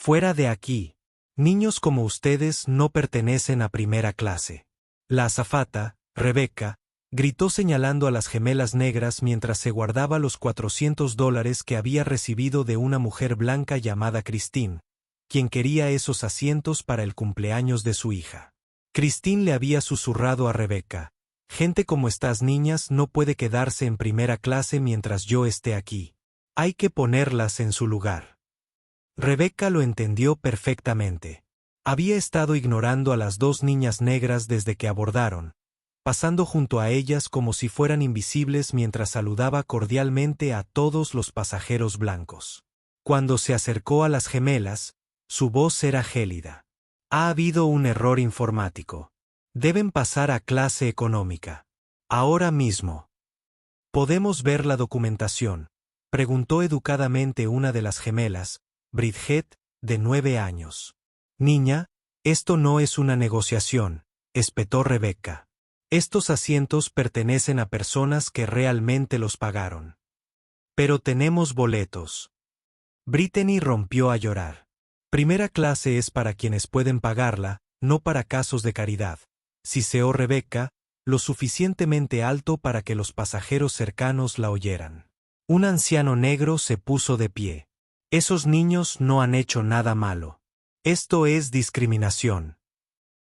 Fuera de aquí. Niños como ustedes no pertenecen a primera clase. La azafata, Rebecca, gritó señalando a las gemelas negras mientras se guardaba los $400 que había recibido de una mujer blanca llamada Christine, quien quería esos asientos para el cumpleaños de su hija. Christine le había susurrado a Rebecca: gente como estas niñas no puede quedarse en primera clase mientras yo esté aquí. Hay que ponerlas en su lugar. Rebecca lo entendió perfectamente. Había estado ignorando a las dos niñas negras desde que abordaron, pasando junto a ellas como si fueran invisibles mientras saludaba cordialmente a todos los pasajeros blancos. Cuando se acercó a las gemelas, su voz era gélida. Ha habido un error informático. Deben pasar a clase económica. Ahora mismo. ¿Podemos ver la documentación?, preguntó educadamente una de las gemelas, Bridget, de 9 años. Niña, esto no es una negociación, espetó Rebecca. Estos asientos pertenecen a personas que realmente los pagaron. Pero tenemos boletos. Brittany rompió a llorar. Primera clase es para quienes pueden pagarla, no para casos de caridad, siseó Rebecca, lo suficientemente alto para que los pasajeros cercanos la oyeran. Un anciano negro se puso de pie. Esos niños no han hecho nada malo. Esto es discriminación.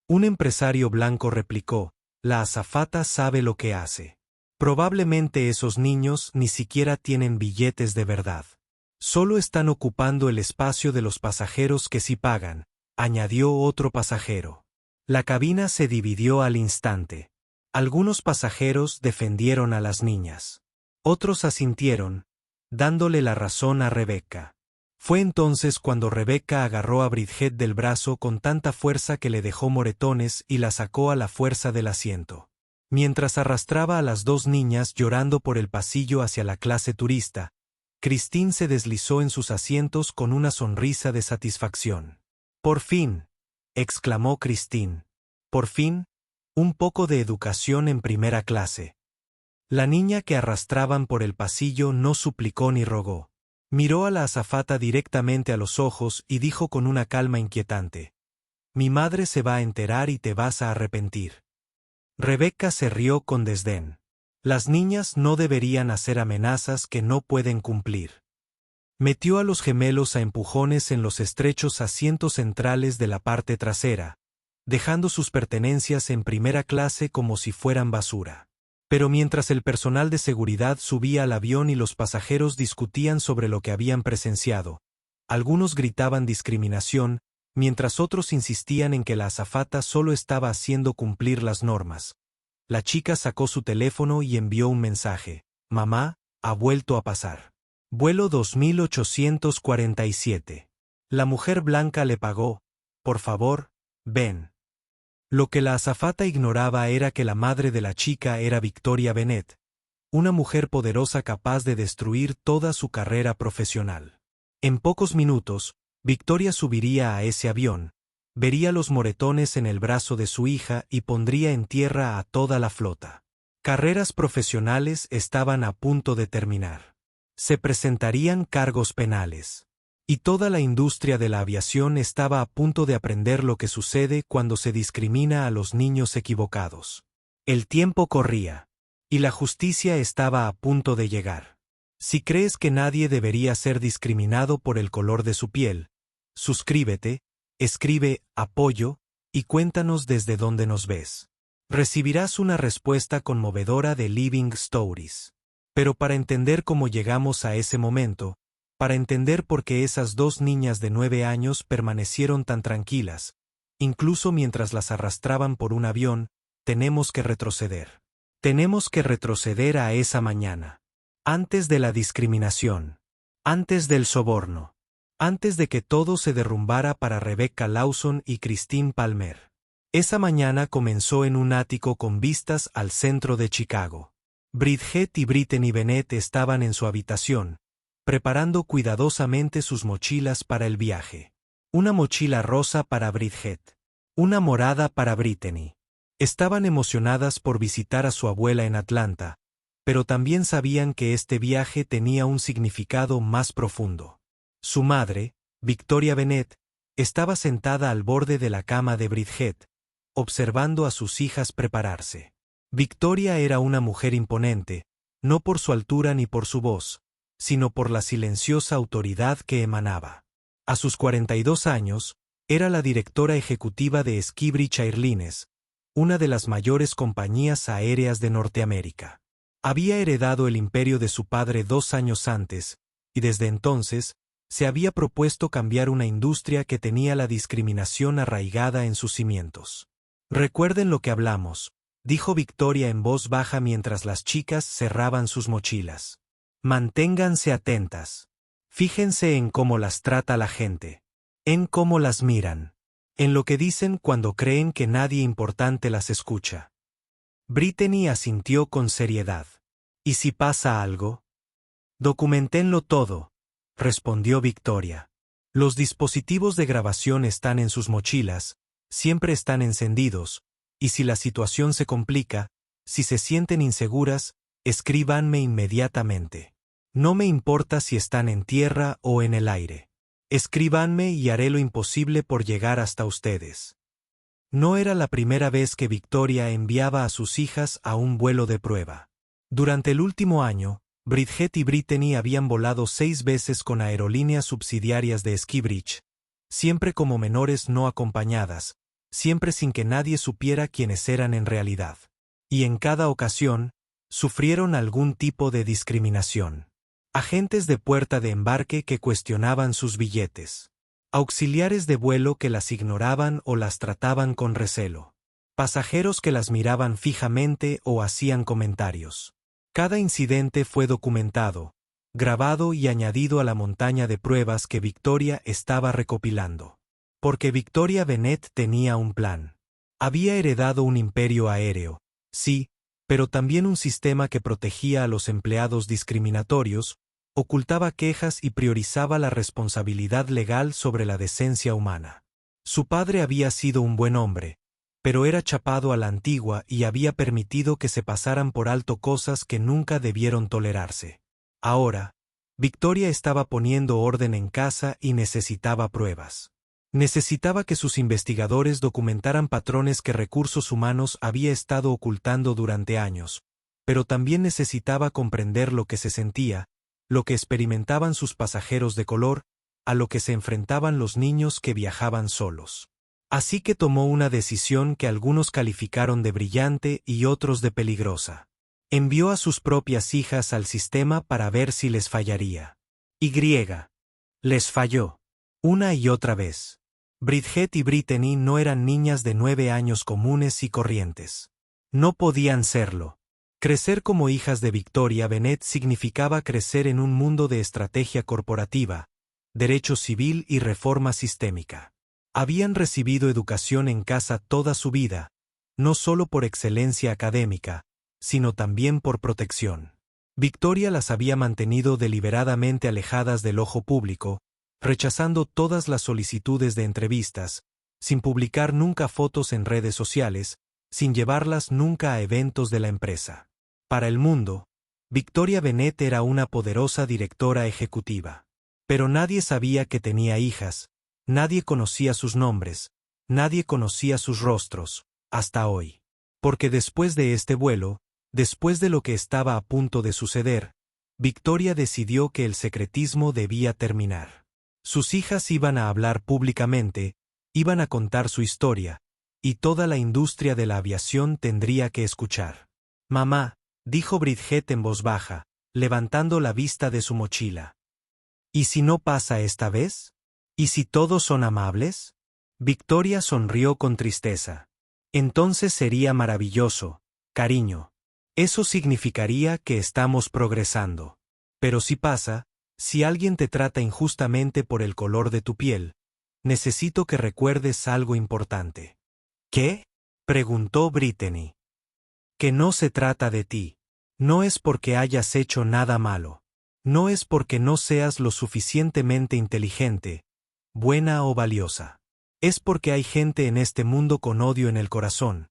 Un empresario blanco replicó: la azafata sabe lo que hace. Probablemente esos niños ni siquiera tienen billetes de verdad. Solo están ocupando el espacio de los pasajeros que sí pagan, añadió otro pasajero. La cabina se dividió al instante. Algunos pasajeros defendieron a las niñas. Otros asintieron, dándole la razón a Rebecca. Fue entonces cuando Rebecca agarró a Bridget del brazo con tanta fuerza que le dejó moretones y la sacó a la fuerza del asiento. Mientras arrastraba a las dos niñas llorando por el pasillo hacia la clase turista, Christine se deslizó en sus asientos con una sonrisa de satisfacción. «Por fin», exclamó Christine. «Por fin, un poco de educación en primera clase». La niña que arrastraban por el pasillo no suplicó ni rogó. Miró a la azafata directamente a los ojos y dijo con una calma inquietante: «Mi madre se va a enterar y te vas a arrepentir». Rebecca se rió con desdén. Las niñas no deberían hacer amenazas que no pueden cumplir. Metió a los gemelos a empujones en los estrechos asientos centrales de la parte trasera, dejando sus pertenencias en primera clase como si fueran basura. Pero mientras el personal de seguridad subía al avión y los pasajeros discutían sobre lo que habían presenciado, algunos gritaban discriminación, mientras otros insistían en que la azafata solo estaba haciendo cumplir las normas. La chica sacó su teléfono y envió un mensaje: «Mamá, ha vuelto a pasar. Vuelo 2847. La mujer blanca le pagó. Por favor, ven». Lo que la azafata ignoraba era que la madre de la chica era Victoria Bennett, una mujer poderosa capaz de destruir toda su carrera profesional. En pocos minutos, Victoria subiría a ese avión, vería los moretones en el brazo de su hija y pondría en tierra a toda la flota. Carreras profesionales estaban a punto de terminar. Se presentarían cargos penales. Y toda la industria de la aviación estaba a punto de aprender lo que sucede cuando se discrimina a los niños equivocados. El tiempo corría. Y la justicia estaba a punto de llegar. Si crees que nadie debería ser discriminado por el color de su piel, suscríbete, escribe «apoyo» y cuéntanos desde dónde nos ves. Recibirás una respuesta conmovedora de Living Stories. Pero para entender cómo llegamos a ese momento, para entender por qué esas dos niñas de 9 años permanecieron tan tranquilas, incluso mientras las arrastraban por un avión, tenemos que retroceder. Tenemos que retroceder a esa mañana. Antes de la discriminación. Antes del soborno. Antes de que todo se derrumbara para Rebecca Lawson y Christine Palmer. Esa mañana comenzó en un ático con vistas al centro de Chicago. Bridget y Brittany Bennett estaban en su habitación, preparando cuidadosamente sus mochilas para el viaje. Una mochila rosa para Bridget. Una morada para Brittany. Estaban emocionadas por visitar a su abuela en Atlanta, pero también sabían que este viaje tenía un significado más profundo. Su madre, Victoria Bennet, estaba sentada al borde de la cama de Bridget, observando a sus hijas prepararse. Victoria era una mujer imponente, no por su altura ni por su voz, sino por la silenciosa autoridad que emanaba. A sus 42 años, era la directora ejecutiva de Skybridge Airlines, una de las mayores compañías aéreas de Norteamérica. Había heredado el imperio de su padre 2 años antes, y desde entonces, se había propuesto cambiar una industria que tenía la discriminación arraigada en sus cimientos. Recuerden lo que hablamos, dijo Victoria en voz baja mientras las chicas cerraban sus mochilas. Manténganse atentas. Fíjense en cómo las trata la gente. En cómo las miran. En lo que dicen cuando creen que nadie importante las escucha. Brittany asintió con seriedad. ¿Y si pasa algo? Documentenlo todo, respondió Victoria. Los dispositivos de grabación están en sus mochilas, siempre están encendidos, y si la situación se complica, si se sienten inseguras, escríbanme inmediatamente. No me importa si están en tierra o en el aire. Escríbanme y haré lo imposible por llegar hasta ustedes. No era la primera vez que Victoria enviaba a sus hijas a un vuelo de prueba. Durante el último año, Bridget y Brittany habían volado 6 veces con aerolíneas subsidiarias de Skybridge, siempre como menores no acompañadas, siempre sin que nadie supiera quiénes eran en realidad. Y en cada ocasión, sufrieron algún tipo de discriminación. Agentes de puerta de embarque que cuestionaban sus billetes. Auxiliares de vuelo que las ignoraban o las trataban con recelo. Pasajeros que las miraban fijamente o hacían comentarios. Cada incidente fue documentado, grabado y añadido a la montaña de pruebas que Victoria estaba recopilando. Porque Victoria Bennet tenía un plan. Había heredado un imperio aéreo, sí, pero también un sistema que protegía a los empleados discriminatorios, ocultaba quejas y priorizaba la responsabilidad legal sobre la decencia humana. Su padre había sido un buen hombre, pero era chapado a la antigua y había permitido que se pasaran por alto cosas que nunca debieron tolerarse. Ahora, Victoria estaba poniendo orden en casa y necesitaba pruebas. Necesitaba que sus investigadores documentaran patrones que Recursos Humanos había estado ocultando durante años, pero también necesitaba comprender lo que se sentía, lo que experimentaban sus pasajeros de color, a lo que se enfrentaban los niños que viajaban solos. Así que tomó una decisión que algunos calificaron de brillante y otros de peligrosa. Envió a sus propias hijas al sistema para ver si les fallaría. Y les falló. Una y otra vez. Bridget y Brittany no eran niñas de 9 años comunes y corrientes. No podían serlo. Crecer como hijas de Victoria Bennet significaba crecer en un mundo de estrategia corporativa, derecho civil y reforma sistémica. Habían recibido educación en casa toda su vida, no solo por excelencia académica, sino también por protección. Victoria las había mantenido deliberadamente alejadas del ojo público, rechazando todas las solicitudes de entrevistas, sin publicar nunca fotos en redes sociales, sin llevarlas nunca a eventos de la empresa. Para el mundo, Victoria Bennet era una poderosa directora ejecutiva. Pero nadie sabía que tenía hijas, nadie conocía sus nombres, nadie conocía sus rostros, hasta hoy. Porque después de este vuelo, después de lo que estaba a punto de suceder, Victoria decidió que el secretismo debía terminar. Sus hijas iban a hablar públicamente, iban a contar su historia, y toda la industria de la aviación tendría que escuchar. Mamá, dijo Bridget en voz baja, levantando la vista de su mochila. ¿Y si no pasa esta vez? ¿Y si todos son amables? Victoria sonrió con tristeza. Entonces sería maravilloso, cariño. Eso significaría que estamos progresando. Pero si pasa, si alguien te trata injustamente por el color de tu piel, necesito que recuerdes algo importante. ¿Qué? Preguntó Brittany. Que no se trata de ti. No es porque hayas hecho nada malo. No es porque no seas lo suficientemente inteligente, buena o valiosa. Es porque hay gente en este mundo con odio en el corazón.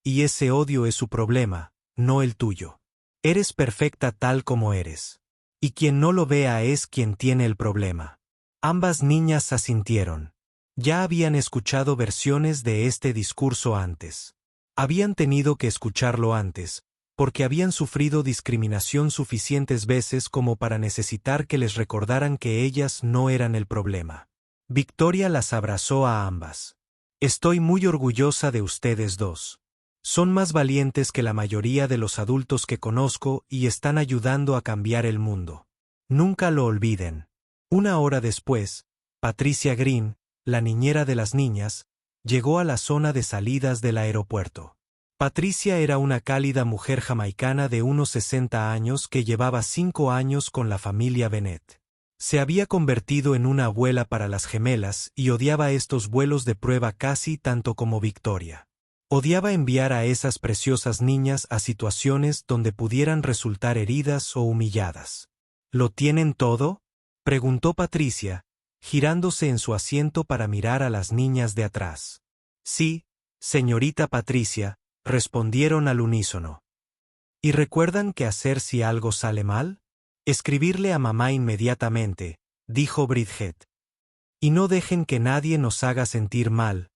Y ese odio es su problema, no el tuyo. Eres perfecta tal como eres. Y quien no lo vea es quien tiene el problema. Ambas niñas asintieron. Ya habían escuchado versiones de este discurso antes. Habían tenido que escucharlo antes, porque habían sufrido discriminación suficientes veces como para necesitar que les recordaran que ellas no eran el problema. Victoria las abrazó a ambas. Estoy muy orgullosa de ustedes dos. Son más valientes que la mayoría de los adultos que conozco y están ayudando a cambiar el mundo. Nunca lo olviden. Una hora después, Patricia Green, la niñera de las niñas, llegó a la zona de salidas del aeropuerto. Patricia era una cálida mujer jamaicana de unos 60 años que llevaba 5 años con la familia Bennett. Se había convertido en una abuela para las gemelas y odiaba estos vuelos de prueba casi tanto como Victoria. Odiaba enviar a esas preciosas niñas a situaciones donde pudieran resultar heridas o humilladas. ¿Lo tienen todo?, preguntó Patricia, girándose en su asiento para mirar a las niñas de atrás. Sí, señorita Patricia, respondieron al unísono. ¿Y recuerdan qué hacer si algo sale mal? Escribirle a mamá inmediatamente, dijo Bridget. Y no dejen que nadie nos haga sentir mal,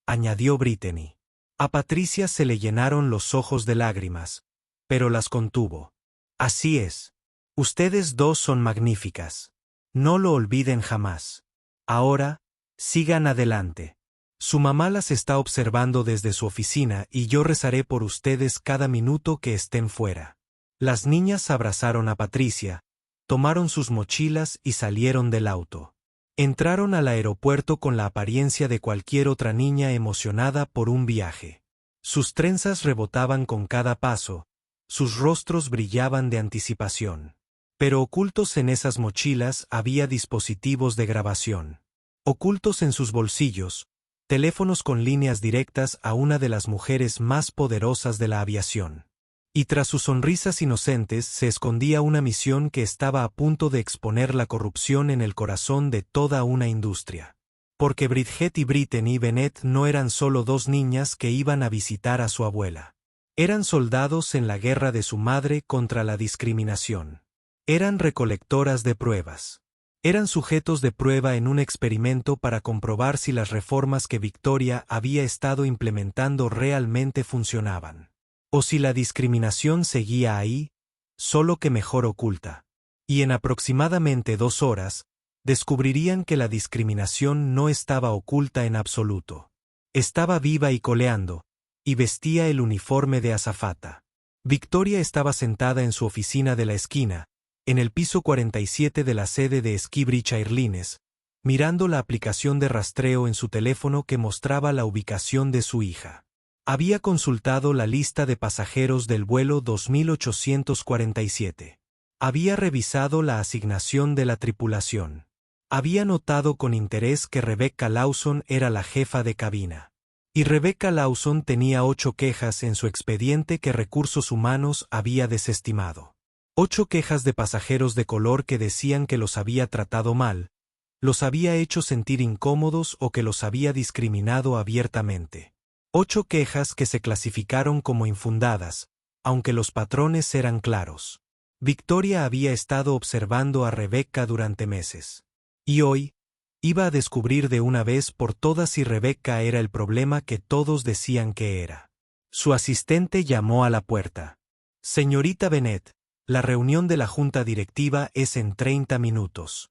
añadió Brittany. A Patricia se le llenaron los ojos de lágrimas, pero las contuvo. Así es. Ustedes dos son magníficas. No lo olviden jamás. Ahora, sigan adelante. Su mamá las está observando desde su oficina y yo rezaré por ustedes cada minuto que estén fuera. Las niñas abrazaron a Patricia, tomaron sus mochilas y salieron del auto. Entraron al aeropuerto con la apariencia de cualquier otra niña emocionada por un viaje. Sus trenzas rebotaban con cada paso, sus rostros brillaban de anticipación. Pero ocultos en esas mochilas había dispositivos de grabación. Ocultos en sus bolsillos, teléfonos con líneas directas a una de las mujeres más poderosas de la aviación. Y tras sus sonrisas inocentes se escondía una misión que estaba a punto de exponer la corrupción en el corazón de toda una industria. Porque Bridget y Brittany Bennett no eran solo dos niñas que iban a visitar a su abuela. Eran soldados en la guerra de su madre contra la discriminación. Eran recolectoras de pruebas. Eran sujetos de prueba en un experimento para comprobar si las reformas que Victoria había estado implementando realmente funcionaban. O si la discriminación seguía ahí, solo que mejor oculta. Y en aproximadamente 2 horas, descubrirían que la discriminación no estaba oculta en absoluto. Estaba viva y coleando, y vestía el uniforme de azafata. Victoria estaba sentada en su oficina de la esquina, en el piso 47 de la sede de Skybridge Airlines, mirando la aplicación de rastreo en su teléfono que mostraba la ubicación de su hija. Había consultado la lista de pasajeros del vuelo 2847. Había revisado la asignación de la tripulación. Había notado con interés que Rebecca Lawson era la jefa de cabina. Y Rebecca Lawson tenía 8 quejas en su expediente que Recursos Humanos había desestimado. 8 quejas de pasajeros de color que decían que los había tratado mal, los había hecho sentir incómodos o que los había discriminado abiertamente. 8 quejas que se clasificaron como infundadas, aunque los patrones eran claros. Victoria había estado observando a Rebecca durante meses. Y hoy, iba a descubrir de una vez por todas si Rebecca era el problema que todos decían que era. Su asistente llamó a la puerta. Señorita Bennett, la reunión de la junta directiva es en 30 minutos.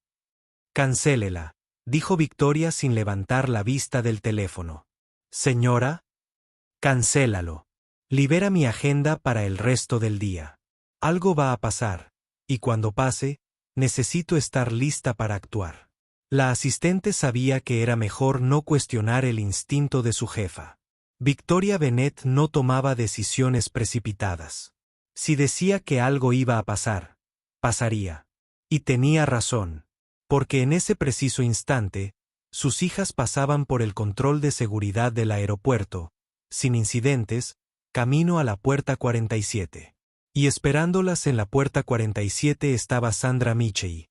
Cancélela, dijo Victoria sin levantar la vista del teléfono. Señora, cancélalo. Libera mi agenda para el resto del día. Algo va a pasar, y cuando pase, necesito estar lista para actuar. La asistente sabía que era mejor no cuestionar el instinto de su jefa. Victoria Bennett no tomaba decisiones precipitadas. Si decía que algo iba a pasar, pasaría. Y tenía razón, porque en ese preciso instante, sus hijas pasaban por el control de seguridad del aeropuerto, sin incidentes, camino a la puerta 47. Y esperándolas en la puerta 47 estaba Sandra Michey,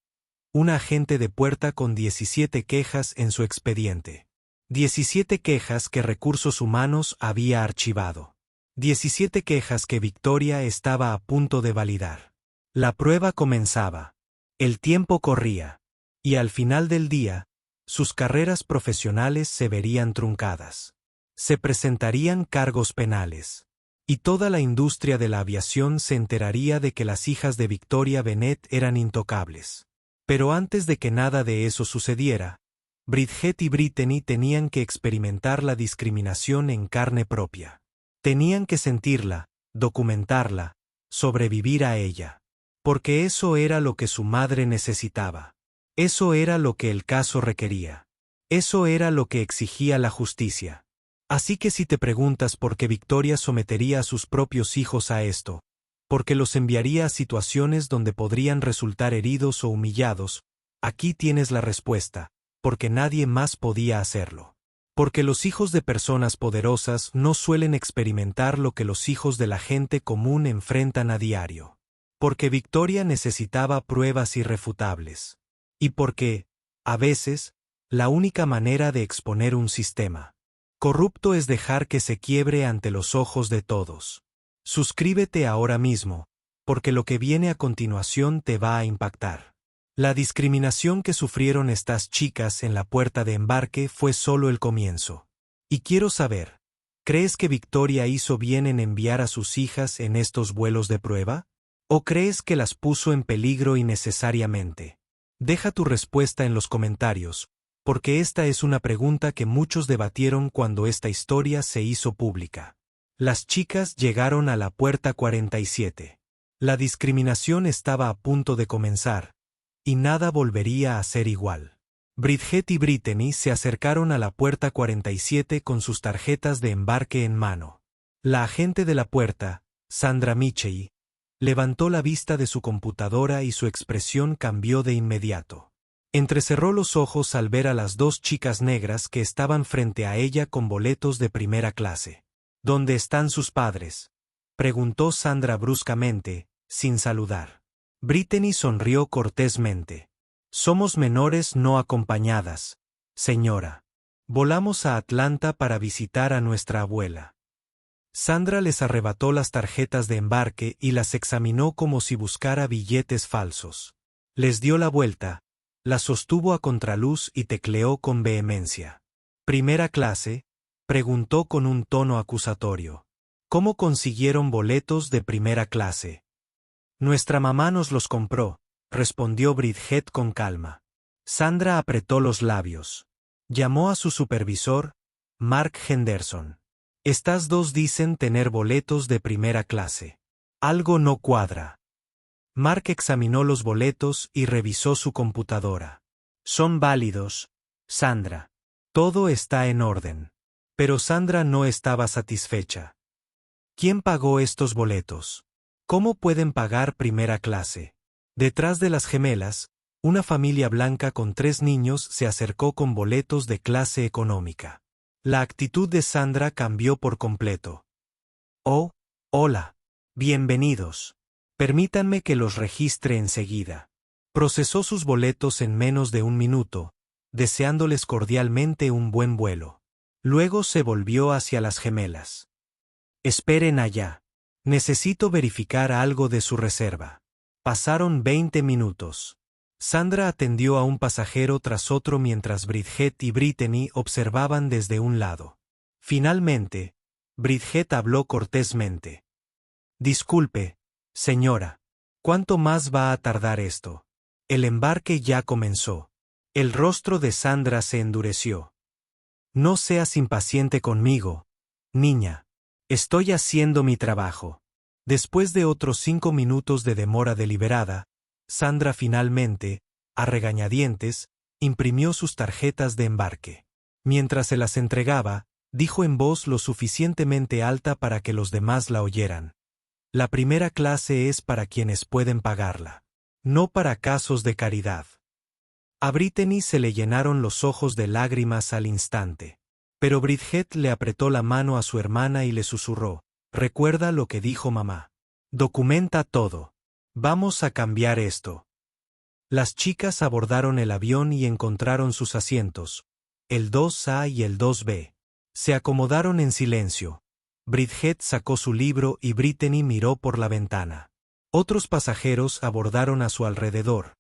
una agente de puerta con 17 quejas en su expediente. 17 quejas que Recursos Humanos había archivado. 17 quejas que Victoria estaba a punto de validar. La prueba comenzaba. El tiempo corría. Y al final del día, sus carreras profesionales se verían truncadas. Se presentarían cargos penales. Y toda la industria de la aviación se enteraría de que las hijas de Victoria Bennett eran intocables. Pero antes de que nada de eso sucediera, Bridget y Brittany tenían que experimentar la discriminación en carne propia. Tenían que sentirla, documentarla, sobrevivir a ella. Porque eso era lo que su madre necesitaba. Eso era lo que el caso requería. Eso era lo que exigía la justicia. Así que si te preguntas por qué Victoria sometería a sus propios hijos a esto, porque los enviaría a situaciones donde podrían resultar heridos o humillados, aquí tienes la respuesta, porque nadie más podía hacerlo. Porque los hijos de personas poderosas no suelen experimentar lo que los hijos de la gente común enfrentan a diario. Porque Victoria necesitaba pruebas irrefutables. Y porque, a veces, la única manera de exponer un sistema corrupto es dejar que se quiebre ante los ojos de todos. Suscríbete ahora mismo, porque lo que viene a continuación te va a impactar. La discriminación que sufrieron estas chicas en la puerta de embarque fue solo el comienzo. Y quiero saber, ¿crees que Victoria hizo bien en enviar a sus hijas en estos vuelos de prueba? ¿O crees que las puso en peligro innecesariamente? Deja tu respuesta en los comentarios, porque esta es una pregunta que muchos debatieron cuando esta historia se hizo pública. Las chicas llegaron a la puerta 47. La discriminación estaba a punto de comenzar, y nada volvería a ser igual. Bridget y Brittany se acercaron a la puerta 47 con sus tarjetas de embarque en mano. La agente de la puerta, Sandra Michey, levantó la vista de su computadora y su expresión cambió de inmediato. Entrecerró los ojos al ver a las dos chicas negras que estaban frente a ella con boletos de primera clase. ¿Dónde están sus padres?, preguntó Sandra bruscamente, sin saludar. Brittany sonrió cortésmente. Somos menores no acompañadas, señora. Volamos a Atlanta para visitar a nuestra abuela. Sandra les arrebató las tarjetas de embarque y las examinó como si buscara billetes falsos. Les dio la vuelta, las sostuvo a contraluz y tecleó con vehemencia. ¿Primera clase?, preguntó con un tono acusatorio. ¿Cómo consiguieron boletos de primera clase? Nuestra mamá nos los compró, respondió Bridget con calma. Sandra apretó los labios. Llamó a su supervisor, Mark Henderson. Estas dos dicen tener boletos de primera clase. Algo no cuadra. Mark examinó los boletos y revisó su computadora. Son válidos, Sandra. Todo está en orden. Pero Sandra no estaba satisfecha. ¿Quién pagó estos boletos? ¿Cómo pueden pagar primera clase? Detrás de las gemelas, una familia blanca con 3 niños se acercó con boletos de clase económica. La actitud de Sandra cambió por completo. Oh, hola. Bienvenidos. Permítanme que los registre enseguida. Procesó sus boletos en menos de 1 minuto, deseándoles cordialmente un buen vuelo. Luego se volvió hacia las gemelas. Esperen allá. Necesito verificar algo de su reserva. Pasaron 20 minutos. Sandra atendió a un pasajero tras otro mientras Bridget y Brittany observaban desde un lado. Finalmente, Bridget habló cortésmente. Disculpe, señora. ¿Cuánto más va a tardar esto? El embarque ya comenzó. El rostro de Sandra se endureció. No seas impaciente conmigo, niña. Estoy haciendo mi trabajo. Después de otros 5 minutos de demora deliberada, Sandra finalmente, a regañadientes, imprimió sus tarjetas de embarque. Mientras se las entregaba, dijo en voz lo suficientemente alta para que los demás la oyeran. La primera clase es para quienes pueden pagarla. No para casos de caridad. A Brittany se le llenaron los ojos de lágrimas al instante. Pero Bridget le apretó la mano a su hermana y le susurró, «Recuerda lo que dijo mamá. Documenta todo. Vamos a cambiar esto». Las chicas abordaron el avión y encontraron sus asientos, el 2A y el 2B. Se acomodaron en silencio. Bridget sacó su libro y Brittany miró por la ventana. Otros pasajeros abordaron a su alrededor,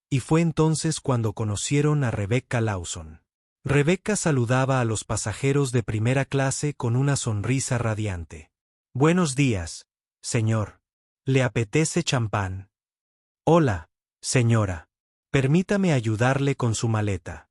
y fue entonces cuando conocieron a Rebecca Lawson. Rebecca saludaba a los pasajeros de primera clase con una sonrisa radiante. «Buenos días, señor. ¿Le apetece champán?» «Hola, señora. Permítame ayudarle con su maleta».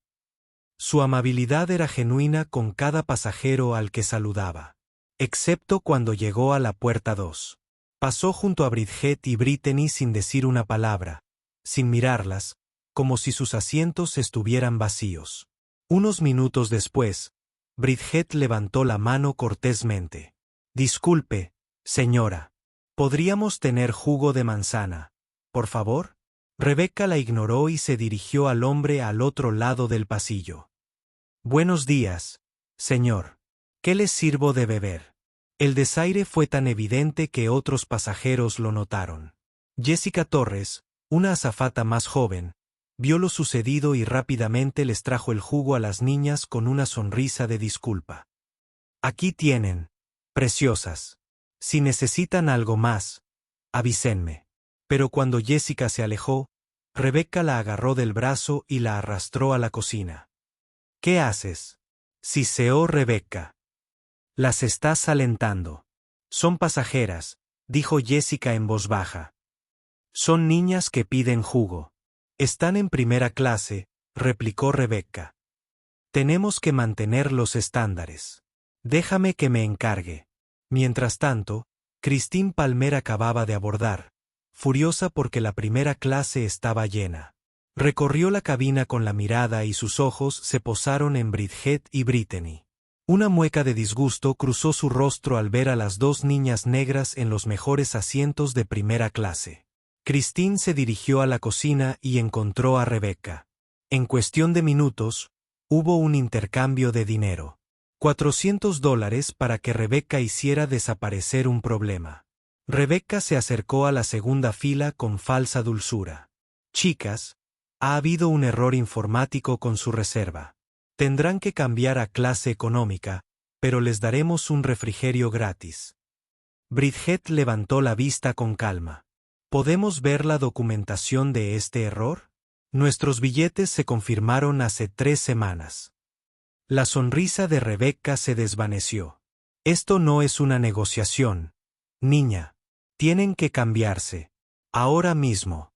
Su amabilidad era genuina con cada pasajero al que saludaba. Excepto cuando llegó a la puerta 2. Pasó junto a Bridget y Brittany sin decir una palabra, sin mirarlas, como si sus asientos estuvieran vacíos. Unos minutos después, Bridget levantó la mano cortésmente. «Disculpe, señora. ¿Podríamos tener jugo de manzana, por favor?» Rebecca la ignoró y se dirigió al hombre al otro lado del pasillo. «Buenos días, señor. ¿Qué les sirvo de beber?» El desaire fue tan evidente que otros pasajeros lo notaron. Jessica Torres, una azafata más joven, vio lo sucedido y rápidamente les trajo el jugo a las niñas con una sonrisa de disculpa. «Aquí tienen, preciosas. Si necesitan algo más, avísenme». Pero cuando Jessica se alejó, Rebecca la agarró del brazo y la arrastró a la cocina. «¿Qué haces?», siseó Rebecca. «Las estás alentando. Son pasajeras», dijo Jessica en voz baja. «Son niñas que piden jugo». «Están en primera clase», replicó Rebecca. «Tenemos que mantener los estándares. Déjame que me encargue». Mientras tanto, Christine Palmer acababa de abordar, furiosa porque la primera clase estaba llena. Recorrió la cabina con la mirada y sus ojos se posaron en Bridget y Brittany. Una mueca de disgusto cruzó su rostro al ver a las dos niñas negras en los mejores asientos de primera clase. Christine se dirigió a la cocina y encontró a Rebecca. En cuestión de minutos, hubo un intercambio de dinero. $400 para que Rebecca hiciera desaparecer un problema. Rebecca se acercó a la segunda fila con falsa dulzura. «Chicas, ha habido un error informático con su reserva. Tendrán que cambiar a clase económica, pero les daremos un refrigerio gratis». Bridget levantó la vista con calma. «¿Podemos ver la documentación de este error? Nuestros billetes se confirmaron hace 3 semanas». La sonrisa de Rebecca se desvaneció. «Esto no es una negociación, niña. Tienen que cambiarse. Ahora mismo».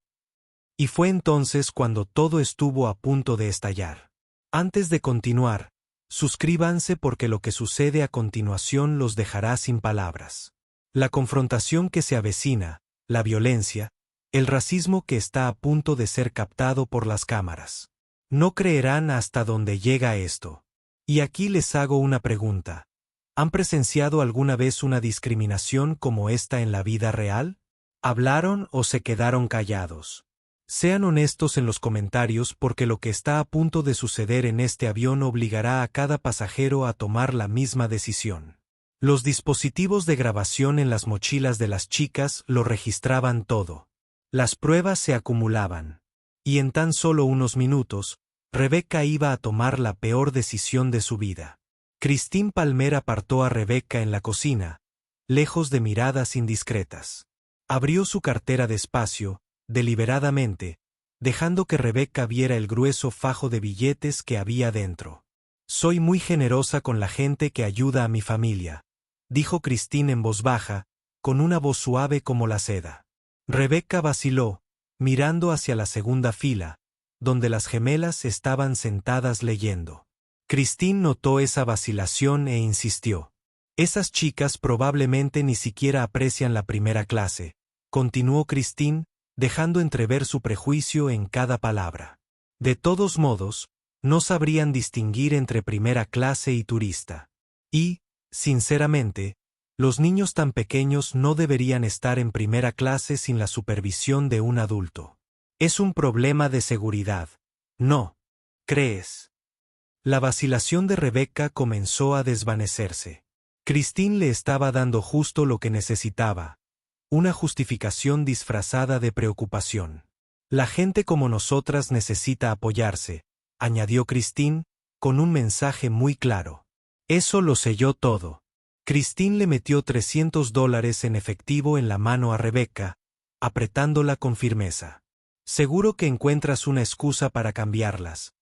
Y fue entonces cuando todo estuvo a punto de estallar. Antes de continuar, suscríbanse porque lo que sucede a continuación los dejará sin palabras. La confrontación que se avecina, la violencia, el racismo que está a punto de ser captado por las cámaras. No creerán hasta dónde llega esto. Y aquí les hago una pregunta. ¿Han presenciado alguna vez una discriminación como esta en la vida real? ¿Hablaron o se quedaron callados? Sean honestos en los comentarios porque lo que está a punto de suceder en este avión obligará a cada pasajero a tomar la misma decisión. Los dispositivos de grabación en las mochilas de las chicas lo registraban todo. Las pruebas se acumulaban. Y en tan solo unos minutos, Rebecca iba a tomar la peor decisión de su vida. Christine Palmer apartó a Rebecca en la cocina, lejos de miradas indiscretas. Abrió su cartera despacio, deliberadamente, dejando que Rebecca viera el grueso fajo de billetes que había dentro. «Soy muy generosa con la gente que ayuda a mi familia», dijo Christine en voz baja, con una voz suave como la seda. Rebecca vaciló, mirando hacia la segunda fila, donde las gemelas estaban sentadas leyendo. Christine notó esa vacilación e insistió. «Esas chicas probablemente ni siquiera aprecian la primera clase», continuó Christine, dejando entrever su prejuicio en cada palabra. «De todos modos, no sabrían distinguir entre primera clase y turista. Y, sinceramente, los niños tan pequeños no deberían estar en primera clase sin la supervisión de un adulto. Es un problema de seguridad, ¿no crees?». La vacilación de Rebecca comenzó a desvanecerse. Christine le estaba dando justo lo que necesitaba, una justificación disfrazada de preocupación. «La gente como nosotras necesita apoyarse», añadió Christine, con un mensaje muy claro. Eso lo selló todo. Christine le metió $300 en efectivo en la mano a Rebecca, apretándola con firmeza. Seguro que encuentras una excusa para cambiarlas.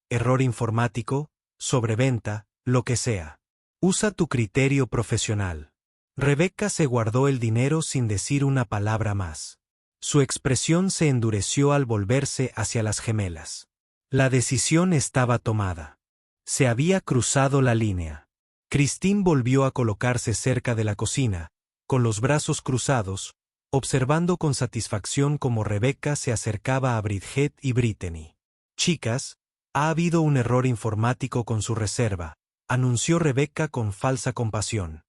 Error informático, sobreventa, lo que sea. Usa tu criterio profesional. Rebecca se guardó el dinero sin decir una palabra más. Su expresión se endureció al volverse hacia las gemelas. La decisión estaba tomada. Se había cruzado la línea. Christine volvió a colocarse cerca de la cocina, con los brazos cruzados, observando con satisfacción cómo Rebecca se acercaba a Bridget y Brittany. Chicas, ha habido un error informático con su reserva, anunció Rebecca con falsa compasión.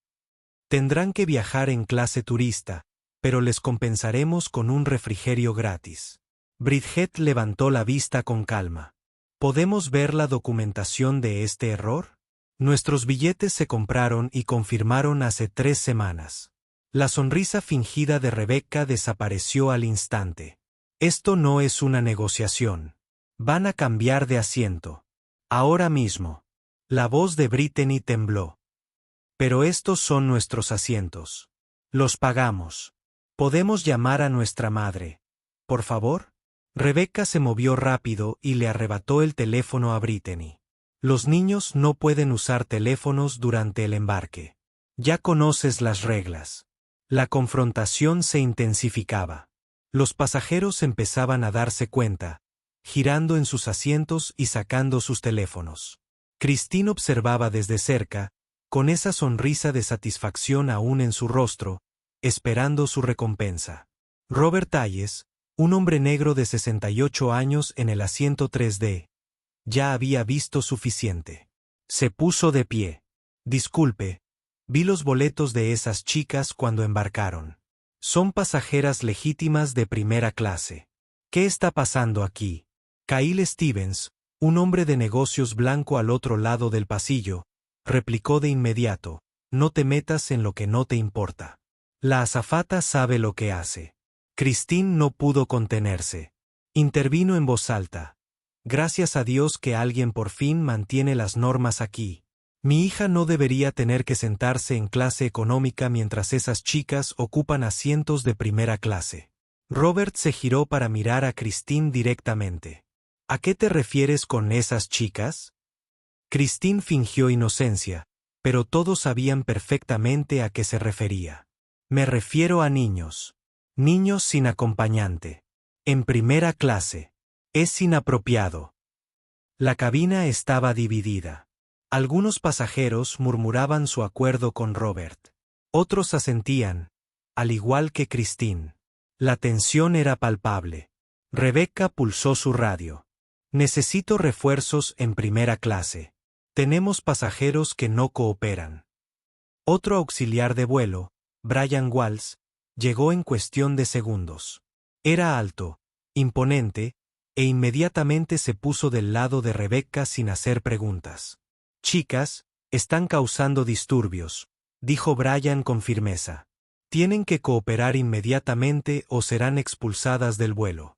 Tendrán que viajar en clase turista, pero les compensaremos con un refrigerio gratis. Bridget levantó la vista con calma. ¿Podemos ver la documentación de este error? Nuestros billetes se compraron y confirmaron hace 3 semanas. La sonrisa fingida de Rebecca desapareció al instante. Esto no es una negociación. Van a cambiar de asiento. Ahora mismo. La voz de Brittany tembló. Pero estos son nuestros asientos. Los pagamos. ¿Podemos llamar a nuestra madre? ¿Por favor? Rebecca se movió rápido y le arrebató el teléfono a Brittany. Los niños no pueden usar teléfonos durante el embarque. Ya conoces las reglas. La confrontación se intensificaba. Los pasajeros empezaban a darse cuenta, girando en sus asientos y sacando sus teléfonos. Christine observaba desde cerca, con esa sonrisa de satisfacción aún en su rostro, esperando su recompensa. Robert Talles, un hombre negro de 68 años en el asiento 3D, ya había visto suficiente. Se puso de pie. Disculpe, vi los boletos de esas chicas cuando embarcaron. Son pasajeras legítimas de primera clase. ¿Qué está pasando aquí? Kyle Stevens, un hombre de negocios blanco al otro lado del pasillo, replicó de inmediato, no te metas en lo que no te importa. La azafata sabe lo que hace. Christine no pudo contenerse. Intervino en voz alta. Gracias a Dios que alguien por fin mantiene las normas aquí. Mi hija no debería tener que sentarse en clase económica mientras esas chicas ocupan asientos de primera clase. Robert se giró para mirar a Christine directamente. ¿A qué te refieres con esas chicas? Christine fingió inocencia, pero todos sabían perfectamente a qué se refería. Me refiero a niños. Niños sin acompañante. En primera clase. Es inapropiado. La cabina estaba dividida. Algunos pasajeros murmuraban su acuerdo con Robert. Otros asentían, al igual que Christine. La tensión era palpable. Rebecca pulsó su radio. Necesito refuerzos en primera clase. Tenemos pasajeros que no cooperan. Otro auxiliar de vuelo, Brian Walls, llegó en cuestión de segundos. Era alto, imponente, e inmediatamente se puso del lado de Rebecca sin hacer preguntas. Chicas, están causando disturbios, dijo Brian con firmeza. Tienen que cooperar inmediatamente o serán expulsadas del vuelo.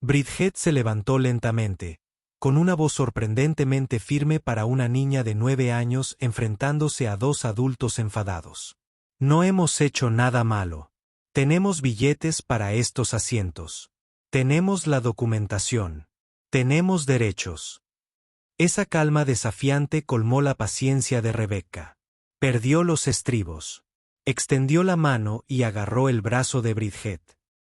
Bridget se levantó lentamente, con una voz sorprendentemente firme para una niña de 9 años enfrentándose a 2 adultos enfadados. No hemos hecho nada malo. Tenemos billetes para estos asientos. Tenemos la documentación. Tenemos derechos. Esa calma desafiante colmó la paciencia de Rebecca. Perdió los estribos. Extendió la mano y agarró el brazo de Bridget.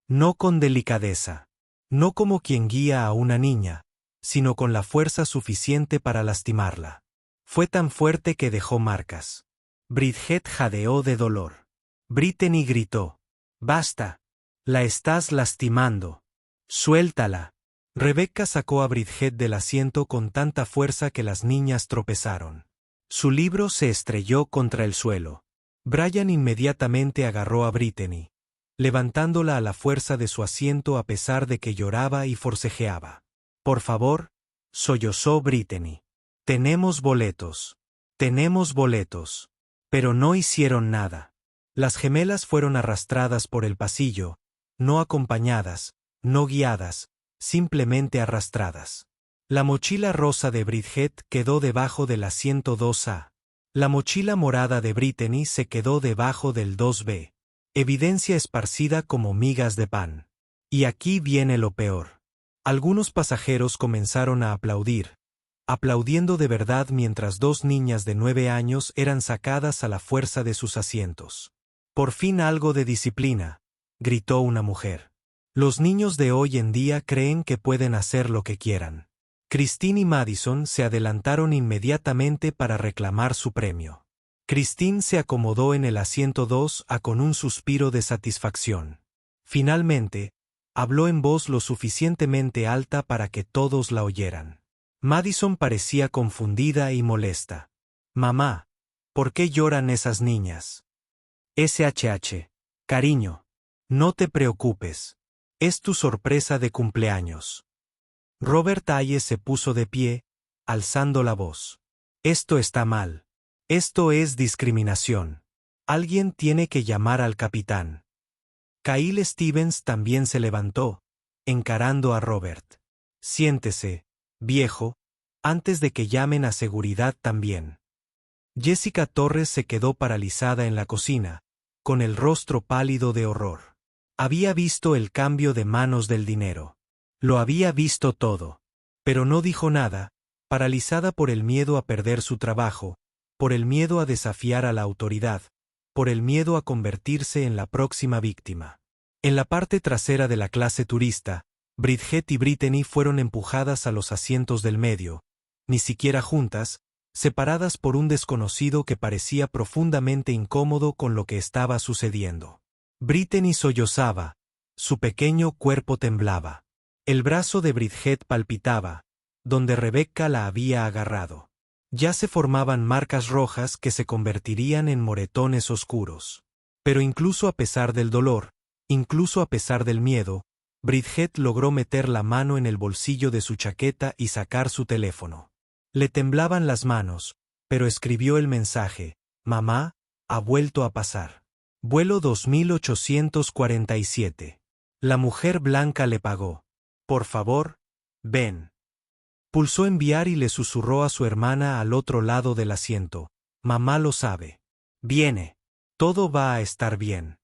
No con delicadeza. No como quien guía a una niña, sino con la fuerza suficiente para lastimarla. Fue tan fuerte que dejó marcas. Bridget jadeó de dolor. Brittany gritó. Basta. La estás lastimando. Suéltala. Rebecca sacó a Bridget del asiento con tanta fuerza que las niñas tropezaron. Su libro se estrelló contra el suelo. Brian inmediatamente agarró a Brittany, levantándola a la fuerza de su asiento a pesar de que lloraba y forcejeaba. Por favor, sollozó Brittany. Tenemos boletos. Tenemos boletos. Pero no hicieron nada. Las gemelas fueron arrastradas por el pasillo, no acompañadas, no guiadas, simplemente arrastradas. La mochila rosa de Bridget quedó debajo del asiento 2A. La mochila morada de Brittany se quedó debajo del 2B. Evidencia esparcida como migas de pan. Y aquí viene lo peor. Algunos pasajeros comenzaron a aplaudir, aplaudiendo de verdad mientras dos niñas de 9 años eran sacadas a la fuerza de sus asientos. «Por fin algo de disciplina», gritó una mujer. «Los niños de hoy en día creen que pueden hacer lo que quieran». Christine y Madison se adelantaron inmediatamente para reclamar su premio. Christine se acomodó en el asiento 2A con un suspiro de satisfacción. Finalmente, habló en voz lo suficientemente alta para que todos la oyeran. Madison parecía confundida y molesta. «Mamá, ¿por qué lloran esas niñas?» «SHH, cariño, no te preocupes. Es tu sorpresa de cumpleaños». Robert Hayes se puso de pie, alzando la voz. «Esto está mal. Esto es discriminación. Alguien tiene que llamar al capitán». Kyle Stevens también se levantó, encarando a Robert. «Siéntese, viejo, antes de que llamen a seguridad también». Jessica Torres se quedó paralizada en la cocina, con el rostro pálido de horror. Había visto el cambio de manos del dinero. Lo había visto todo. Pero no dijo nada, paralizada por el miedo a perder su trabajo, por el miedo a desafiar a la autoridad, por el miedo a convertirse en la próxima víctima. En la parte trasera de la clase turista, Bridget y Brittany fueron empujadas a los asientos del medio, ni siquiera juntas, separadas por un desconocido que parecía profundamente incómodo con lo que estaba sucediendo. Brittany sollozaba, su pequeño cuerpo temblaba. El brazo de Bridget palpitaba, donde Rebecca la había agarrado. Ya se formaban marcas rojas que se convertirían en moretones oscuros. Pero incluso a pesar del dolor, incluso a pesar del miedo, Bridget logró meter la mano en el bolsillo de su chaqueta y sacar su teléfono. Le temblaban las manos, pero escribió el mensaje: «Mamá, ha vuelto a pasar. Vuelo 2847. La mujer blanca le pagó. Por favor, ven». Pulsó enviar y le susurró a su hermana al otro lado del asiento: «Mamá lo sabe. Viene. Todo va a estar bien».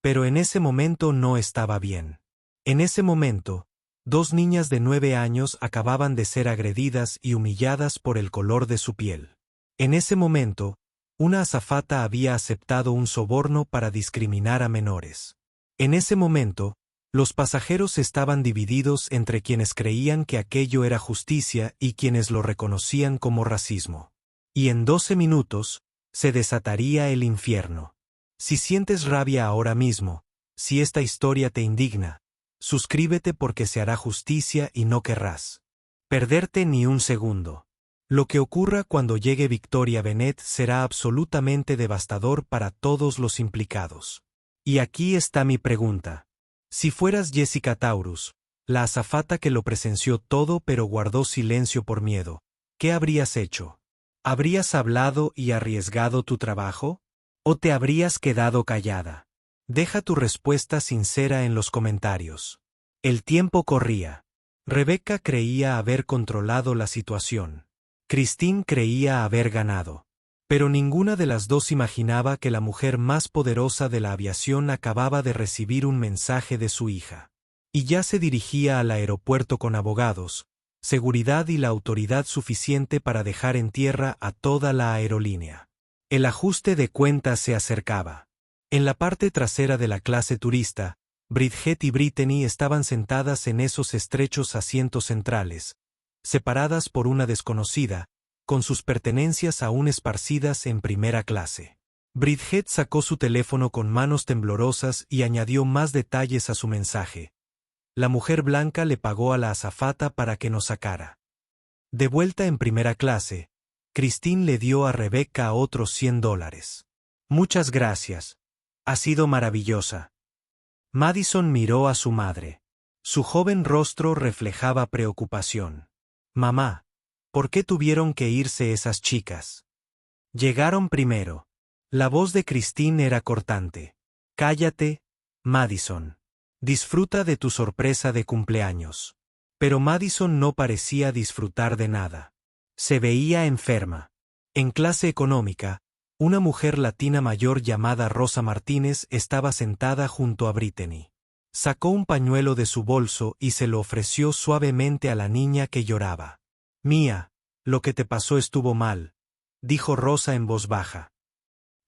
Pero en ese momento no estaba bien. En ese momento, dos niñas de 9 años acababan de ser agredidas y humilladas por el color de su piel. En ese momento, una azafata había aceptado un soborno para discriminar a menores. En ese momento, los pasajeros estaban divididos entre quienes creían que aquello era justicia y quienes lo reconocían como racismo. Y en 12 minutos, se desataría el infierno. Si sientes rabia ahora mismo, si esta historia te indigna, suscríbete porque se hará justicia y no querrás perderte ni un segundo. Lo que ocurra cuando llegue Victoria Bennett será absolutamente devastador para todos los implicados. Y aquí está mi pregunta. Si fueras Jessica Taurus, la azafata que lo presenció todo pero guardó silencio por miedo, ¿qué habrías hecho? ¿Habrías hablado y arriesgado tu trabajo? ¿O te habrías quedado callada? Deja tu respuesta sincera en los comentarios. El tiempo corría. Rebecca creía haber controlado la situación. Christine creía haber ganado. Pero ninguna de las dos imaginaba que la mujer más poderosa de la aviación acababa de recibir un mensaje de su hija. Y ya se dirigía al aeropuerto con abogados, seguridad y la autoridad suficiente para dejar en tierra a toda la aerolínea. El ajuste de cuentas se acercaba. En la parte trasera de la clase turista, Bridget y Brittany estaban sentadas en esos estrechos asientos centrales, separadas por una desconocida, con sus pertenencias aún esparcidas en primera clase. Bridget sacó su teléfono con manos temblorosas y añadió más detalles a su mensaje. La mujer blanca le pagó a la azafata para que nos sacara. De vuelta en primera clase, Christine le dio a Rebecca otros $100. Muchas gracias. Ha sido maravillosa. Madison miró a su madre. Su joven rostro reflejaba preocupación. Mamá, ¿por qué tuvieron que irse esas chicas? Llegaron primero. La voz de Christine era cortante. Cállate, Madison. Disfruta de tu sorpresa de cumpleaños. Pero Madison no parecía disfrutar de nada. Se veía enferma. En clase económica, una mujer latina mayor llamada Rosa Martínez estaba sentada junto a Brittany. Sacó un pañuelo de su bolso y se lo ofreció suavemente a la niña que lloraba. Mía, lo que te pasó estuvo mal, dijo Rosa en voz baja.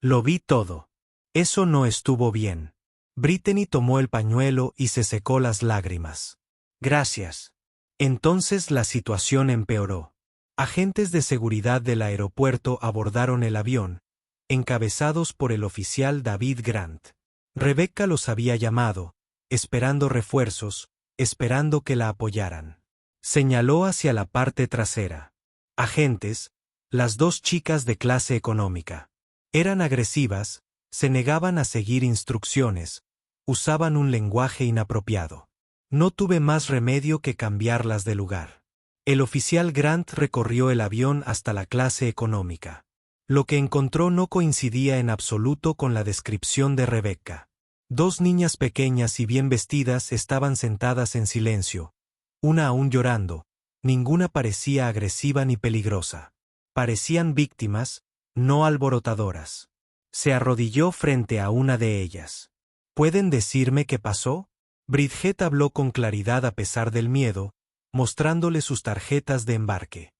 Lo vi todo. Eso no estuvo bien. Brittany tomó el pañuelo y se secó las lágrimas. Gracias. Entonces la situación empeoró. Agentes de seguridad del aeropuerto abordaron el avión, encabezados por el oficial David Grant. Rebecca los había llamado, esperando refuerzos, esperando que la apoyaran. Señaló hacia la parte trasera. Agentes, las dos chicas de clase económica. Eran agresivas, se negaban a seguir instrucciones, usaban un lenguaje inapropiado. No tuve más remedio que cambiarlas de lugar. El oficial Grant recorrió el avión hasta la clase económica. Lo que encontró no coincidía en absoluto con la descripción de Rebecca. Dos niñas pequeñas y bien vestidas estaban sentadas en silencio, una aún llorando, ninguna parecía agresiva ni peligrosa. Parecían víctimas, no alborotadoras. Se arrodilló frente a una de ellas. ¿Pueden decirme qué pasó? Bridget habló con claridad a pesar del miedo, mostrándole sus tarjetas de embarque.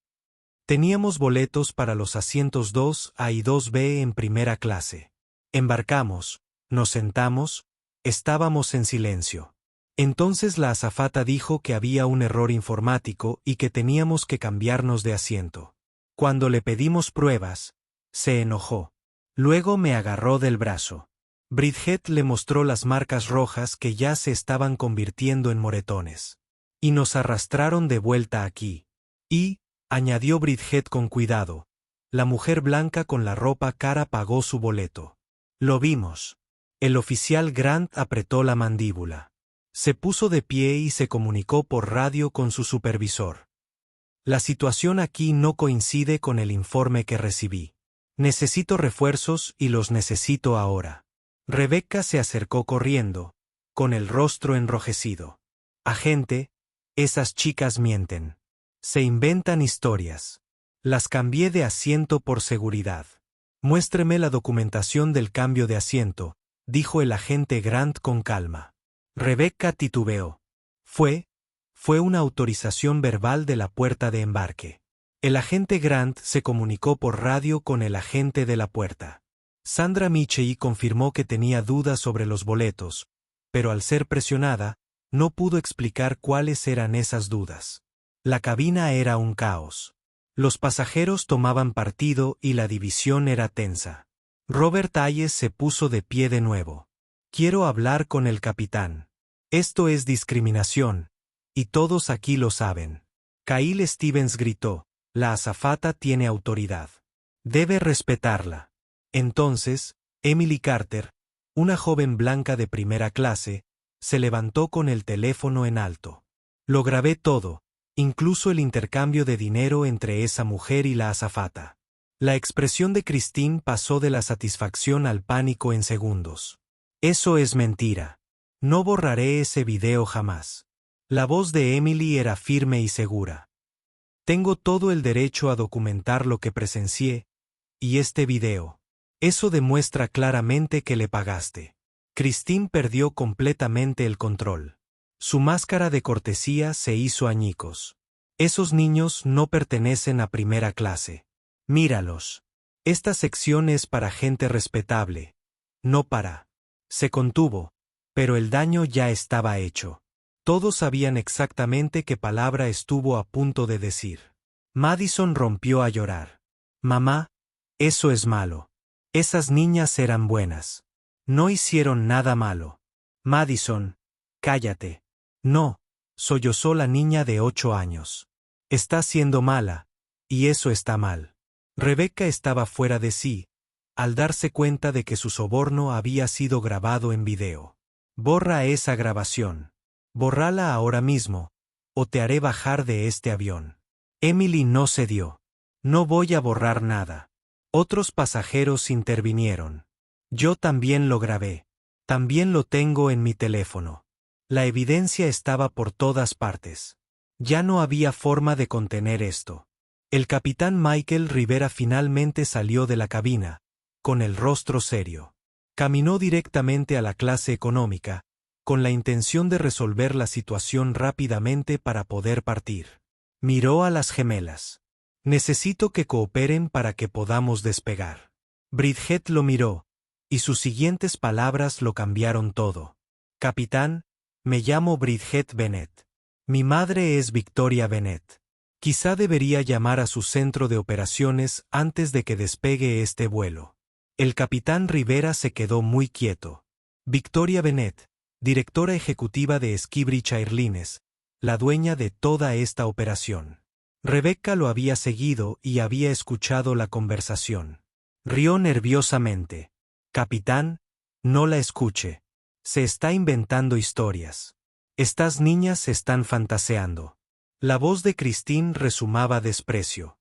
Teníamos boletos para los asientos 2A y 2B en primera clase. Embarcamos, nos sentamos, estábamos en silencio. Entonces la azafata dijo que había un error informático y que teníamos que cambiarnos de asiento. Cuando le pedimos pruebas, se enojó. Luego me agarró del brazo. Bridget le mostró las marcas rojas que ya se estaban convirtiendo en moretones. Y nos arrastraron de vuelta aquí. Y, añadió Bridget con cuidado, la mujer blanca con la ropa cara pagó su boleto. Lo vimos. El oficial Grant apretó la mandíbula. Se puso de pie y se comunicó por radio con su supervisor. La situación aquí no coincide con el informe que recibí. Necesito refuerzos y los necesito ahora. Rebecca se acercó corriendo, con el rostro enrojecido. Agente, esas chicas mienten. Se inventan historias. Las cambié de asiento por seguridad. Muéstreme la documentación del cambio de asiento, dijo el agente Grant con calma. Rebecca titubeó. Fue una autorización verbal de la puerta de embarque. El agente Grant se comunicó por radio con el agente de la puerta. Sandra Michei confirmó que tenía dudas sobre los boletos, pero al ser presionada, no pudo explicar cuáles eran esas dudas. La cabina era un caos. Los pasajeros tomaban partido y la división era tensa. Robert Hayes se puso de pie de nuevo. Quiero hablar con el capitán. Esto es discriminación, y todos aquí lo saben. Kyle Stevens gritó, la azafata tiene autoridad. Debe respetarla. Entonces, Emily Carter, una joven blanca de primera clase, se levantó con el teléfono en alto. Lo grabé todo, incluso el intercambio de dinero entre esa mujer y la azafata. La expresión de Christine pasó de la satisfacción al pánico en segundos. Eso es mentira. No borraré ese video jamás. La voz de Emily era firme y segura. Tengo todo el derecho a documentar lo que presencié, y este video. Eso demuestra claramente que le pagaste. Christine perdió completamente el control. Su máscara de cortesía se hizo añicos. Esos niños no pertenecen a primera clase. Míralos. Esta sección es para gente respetable. No para. Se contuvo, pero el daño ya estaba hecho. Todos sabían exactamente qué palabra estuvo a punto de decir. Madison rompió a llorar. Mamá, eso es malo. Esas niñas eran buenas. No hicieron nada malo. Madison, cállate. No, sollozó la niña de 8 años. Está siendo mala, y eso está mal. Rebecca estaba fuera de sí, al darse cuenta de que su soborno había sido grabado en video. Borra esa grabación. Bórrala ahora mismo, o te haré bajar de este avión. Emily no cedió. No voy a borrar nada. Otros pasajeros intervinieron. Yo también lo grabé. También lo tengo en mi teléfono. La evidencia estaba por todas partes. Ya no había forma de contener esto. El capitán Michael Rivera finalmente salió de la cabina, con el rostro serio. Caminó directamente a la clase económica, con la intención de resolver la situación rápidamente para poder partir. Miró a las gemelas. Necesito que cooperen para que podamos despegar. Bridget lo miró, y sus siguientes palabras lo cambiaron todo. Capitán, me llamo Bridget Bennett. Mi madre es Victoria Bennett. Quizá debería llamar a su centro de operaciones antes de que despegue este vuelo. El capitán Rivera se quedó muy quieto. Victoria Bennett, directora ejecutiva de Skybridge Airlines, la dueña de toda esta operación. Rebecca lo había seguido y había escuchado la conversación. Rió nerviosamente. Capitán, no la escuche. Se está inventando historias. Estas niñas están fantaseando. La voz de Christine resumaba desprecio.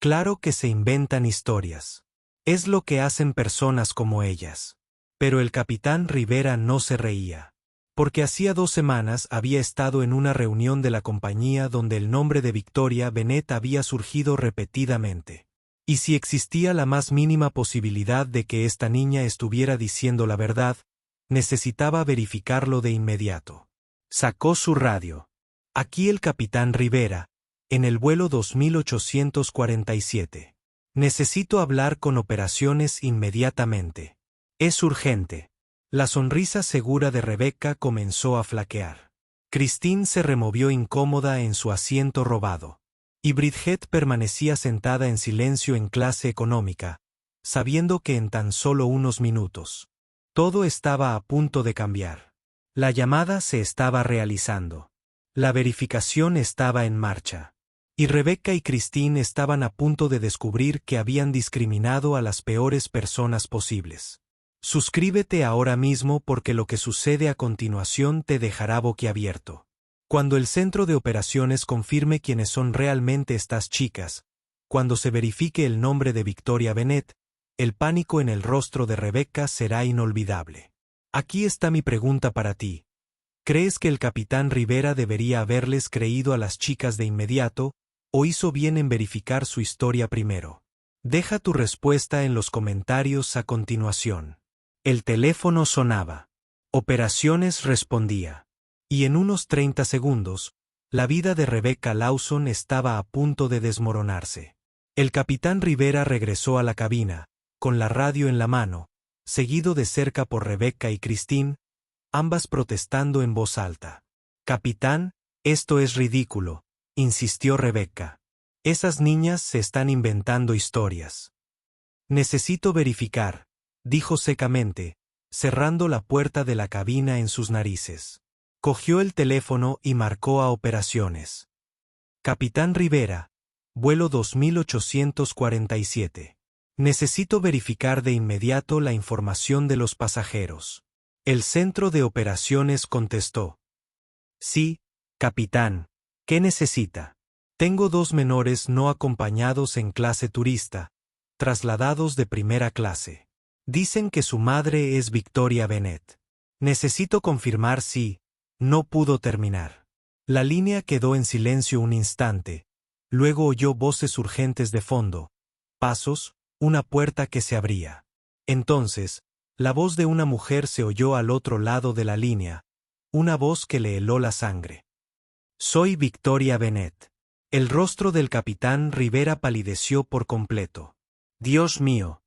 Claro que se inventan historias. Es lo que hacen personas como ellas. Pero el capitán Rivera no se reía. Porque hacía 2 semanas había estado en una reunión de la compañía donde el nombre de Victoria Bennett había surgido repetidamente. Y si existía la más mínima posibilidad de que esta niña estuviera diciendo la verdad, necesitaba verificarlo de inmediato. Sacó su radio. Aquí el capitán Rivera, en el vuelo 2847. Necesito hablar con operaciones inmediatamente. Es urgente. La sonrisa segura de Rebecca comenzó a flaquear. Christine se removió incómoda en su asiento robado. Y Bridget permanecía sentada en silencio en clase económica, sabiendo que en tan solo unos minutos, todo estaba a punto de cambiar. La llamada se estaba realizando. La verificación estaba en marcha. Y Rebecca y Christine estaban a punto de descubrir que habían discriminado a las peores personas posibles. Suscríbete ahora mismo porque lo que sucede a continuación te dejará boquiabierto. Cuando el centro de operaciones confirme quiénes son realmente estas chicas, cuando se verifique el nombre de Victoria Bennett, el pánico en el rostro de Rebecca será inolvidable. Aquí está mi pregunta para ti. ¿Crees que el capitán Rivera debería haberles creído a las chicas de inmediato, o hizo bien en verificar su historia primero? Deja tu respuesta en los comentarios a continuación. El teléfono sonaba. Operaciones respondía. Y en unos 30 segundos, la vida de Rebecca Lawson estaba a punto de desmoronarse. El capitán Rivera regresó a la cabina, con la radio en la mano, seguido de cerca por Rebecca y Christine, ambas protestando en voz alta. Capitán, esto es ridículo, insistió Rebecca. Esas niñas se están inventando historias. Necesito verificar, dijo secamente, cerrando la puerta de la cabina en sus narices. Cogió el teléfono y marcó a operaciones. Capitán Rivera, vuelo 2847. Necesito verificar de inmediato la información de los pasajeros. El centro de operaciones contestó. Sí, capitán. ¿Qué necesita? Tengo 2 menores no acompañados en clase turista, trasladados de primera clase. Dicen que su madre es Victoria Bennett. Necesito confirmar si... No pudo terminar. La línea quedó en silencio un instante. Luego oyó voces urgentes de fondo, pasos, una puerta que se abría. Entonces, la voz de una mujer se oyó al otro lado de la línea, una voz que le heló la sangre. Soy Victoria Bennett. El rostro del capitán Rivera palideció por completo. Dios mío,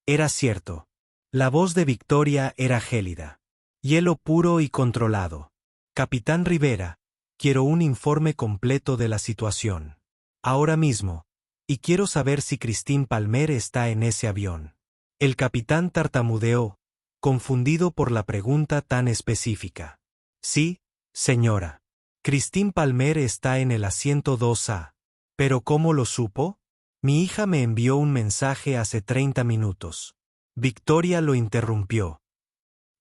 era cierto. La voz de Victoria era gélida. Hielo puro y controlado. Capitán Rivera, quiero un informe completo de la situación. Ahora mismo. Y quiero saber si Christine Palmer está en ese avión. El capitán tartamudeó, confundido por la pregunta tan específica. Sí, señora. Christine Palmer está en el asiento 2A. ¿Pero cómo lo supo? Mi hija me envió un mensaje hace 30 minutos. Victoria lo interrumpió.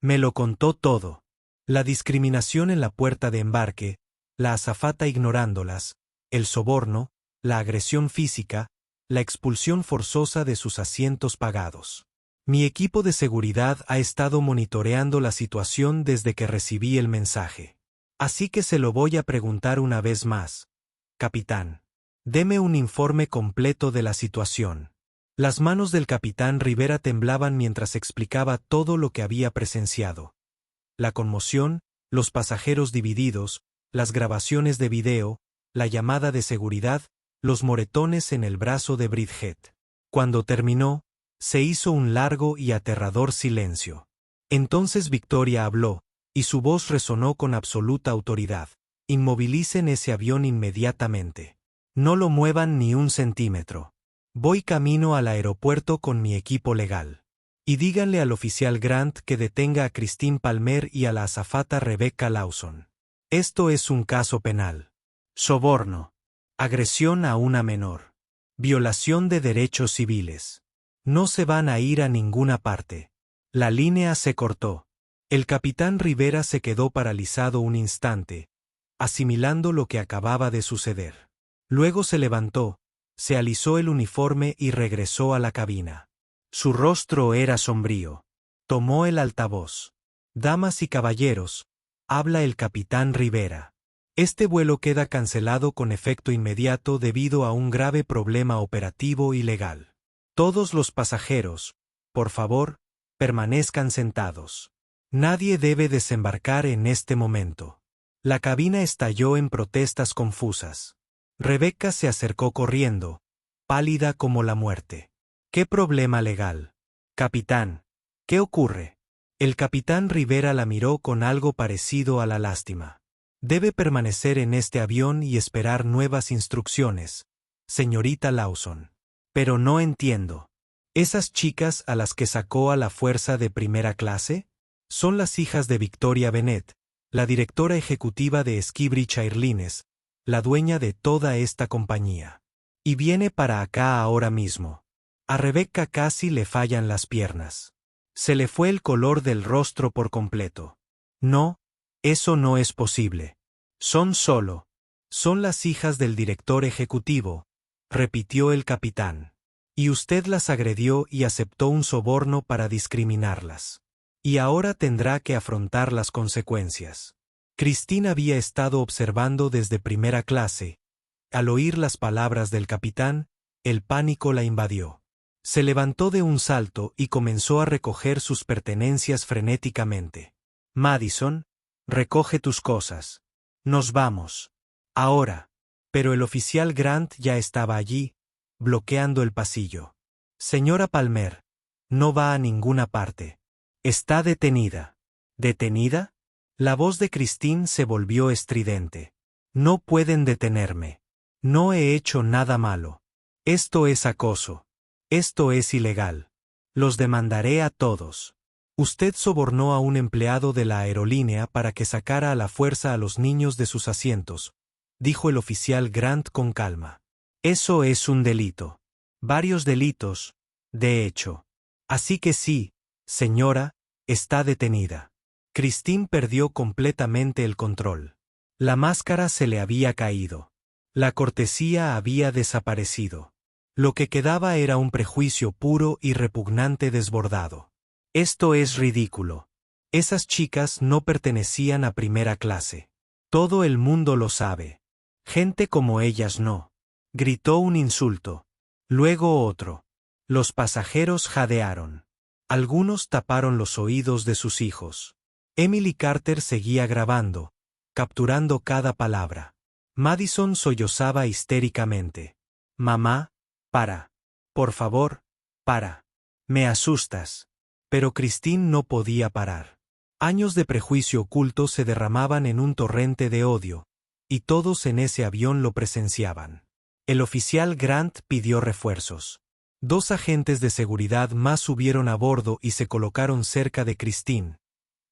Me lo contó todo. La discriminación en la puerta de embarque, la azafata ignorándolas, el soborno, la agresión física, la expulsión forzosa de sus asientos pagados. Mi equipo de seguridad ha estado monitoreando la situación desde que recibí el mensaje. Así que se lo voy a preguntar una vez más. Capitán. Deme un informe completo de la situación. Las manos del capitán Rivera temblaban mientras explicaba todo lo que había presenciado. la conmoción, los pasajeros divididos, las grabaciones de video, la llamada de seguridad, los moretones en el brazo de Bridget. Cuando terminó, se hizo un largo y aterrador silencio. Entonces Victoria habló, y su voz resonó con absoluta autoridad. Inmovilicen ese avión inmediatamente. No lo muevan ni un centímetro. Voy camino al aeropuerto con mi equipo legal. Y díganle al oficial Grant que detenga a Christine Palmer y a la azafata Rebecca Lawson. Esto es un caso penal. Soborno. Agresión a una menor. Violación de derechos civiles. No se van a ir a ninguna parte. La línea se cortó. El capitán Rivera se quedó paralizado un instante, asimilando lo que acababa de suceder. Luego se levantó, se alisó el uniforme y regresó a la cabina. Su rostro era sombrío. Tomó el altavoz. Damas y caballeros, habla el capitán Rivera. Este vuelo queda cancelado con efecto inmediato debido a un grave problema operativo y legal. Todos los pasajeros, por favor, permanezcan sentados. Nadie debe desembarcar en este momento. La cabina estalló en protestas confusas. Rebecca se acercó corriendo, pálida como la muerte. ¿Qué problema legal? Capitán, ¿qué ocurre? El capitán Rivera la miró con algo parecido a la lástima. Debe permanecer en este avión y esperar nuevas instrucciones, señorita Lawson. Pero no entiendo. ¿Esas chicas a las que sacó a la fuerza de primera clase? Son las hijas de Victoria Bennett, la directora ejecutiva de Skybridge Airlines, la dueña de toda esta compañía. Y viene para acá ahora mismo. A Rebecca casi le fallan las piernas. Se le fue el color del rostro por completo. No, eso no es posible. Son las hijas del director ejecutivo, repitió el capitán. Y usted las agredió y aceptó un soborno para discriminarlas. Y ahora tendrá que afrontar las consecuencias. Christine había estado observando desde primera clase. Al oír las palabras del capitán, el pánico la invadió. Se levantó de un salto y comenzó a recoger sus pertenencias frenéticamente. Madison, recoge tus cosas. Nos vamos. Ahora. Pero el oficial Grant ya estaba allí, bloqueando el pasillo. Señora Palmer, no va a ninguna parte. Está detenida. ¿Detenida? La voz de Christine se volvió estridente. No pueden detenerme. No he hecho nada malo. Esto es acoso. Esto es ilegal. Los demandaré a todos. Usted sobornó a un empleado de la aerolínea para que sacara a la fuerza a los niños de sus asientos, dijo el oficial Grant con calma. Eso es un delito. Varios delitos, de hecho. Así que sí, señora, está detenida. Christine perdió completamente el control. La máscara se le había caído. La cortesía había desaparecido. Lo que quedaba era un prejuicio puro y repugnante desbordado. Esto es ridículo. Esas chicas no pertenecían a primera clase. Todo el mundo lo sabe. Gente como ellas no. Gritó un insulto. Luego otro. Los pasajeros jadearon. Algunos taparon los oídos de sus hijos. Emily Carter seguía grabando, capturando cada palabra. Madison sollozaba histéricamente. Mamá, para. Por favor, para. Me asustas. Pero Christine no podía parar. Años de prejuicio oculto se derramaban en un torrente de odio, y todos en ese avión lo presenciaban. El oficial Grant pidió refuerzos. 2 agentes de seguridad más subieron a bordo y se colocaron cerca de Christine,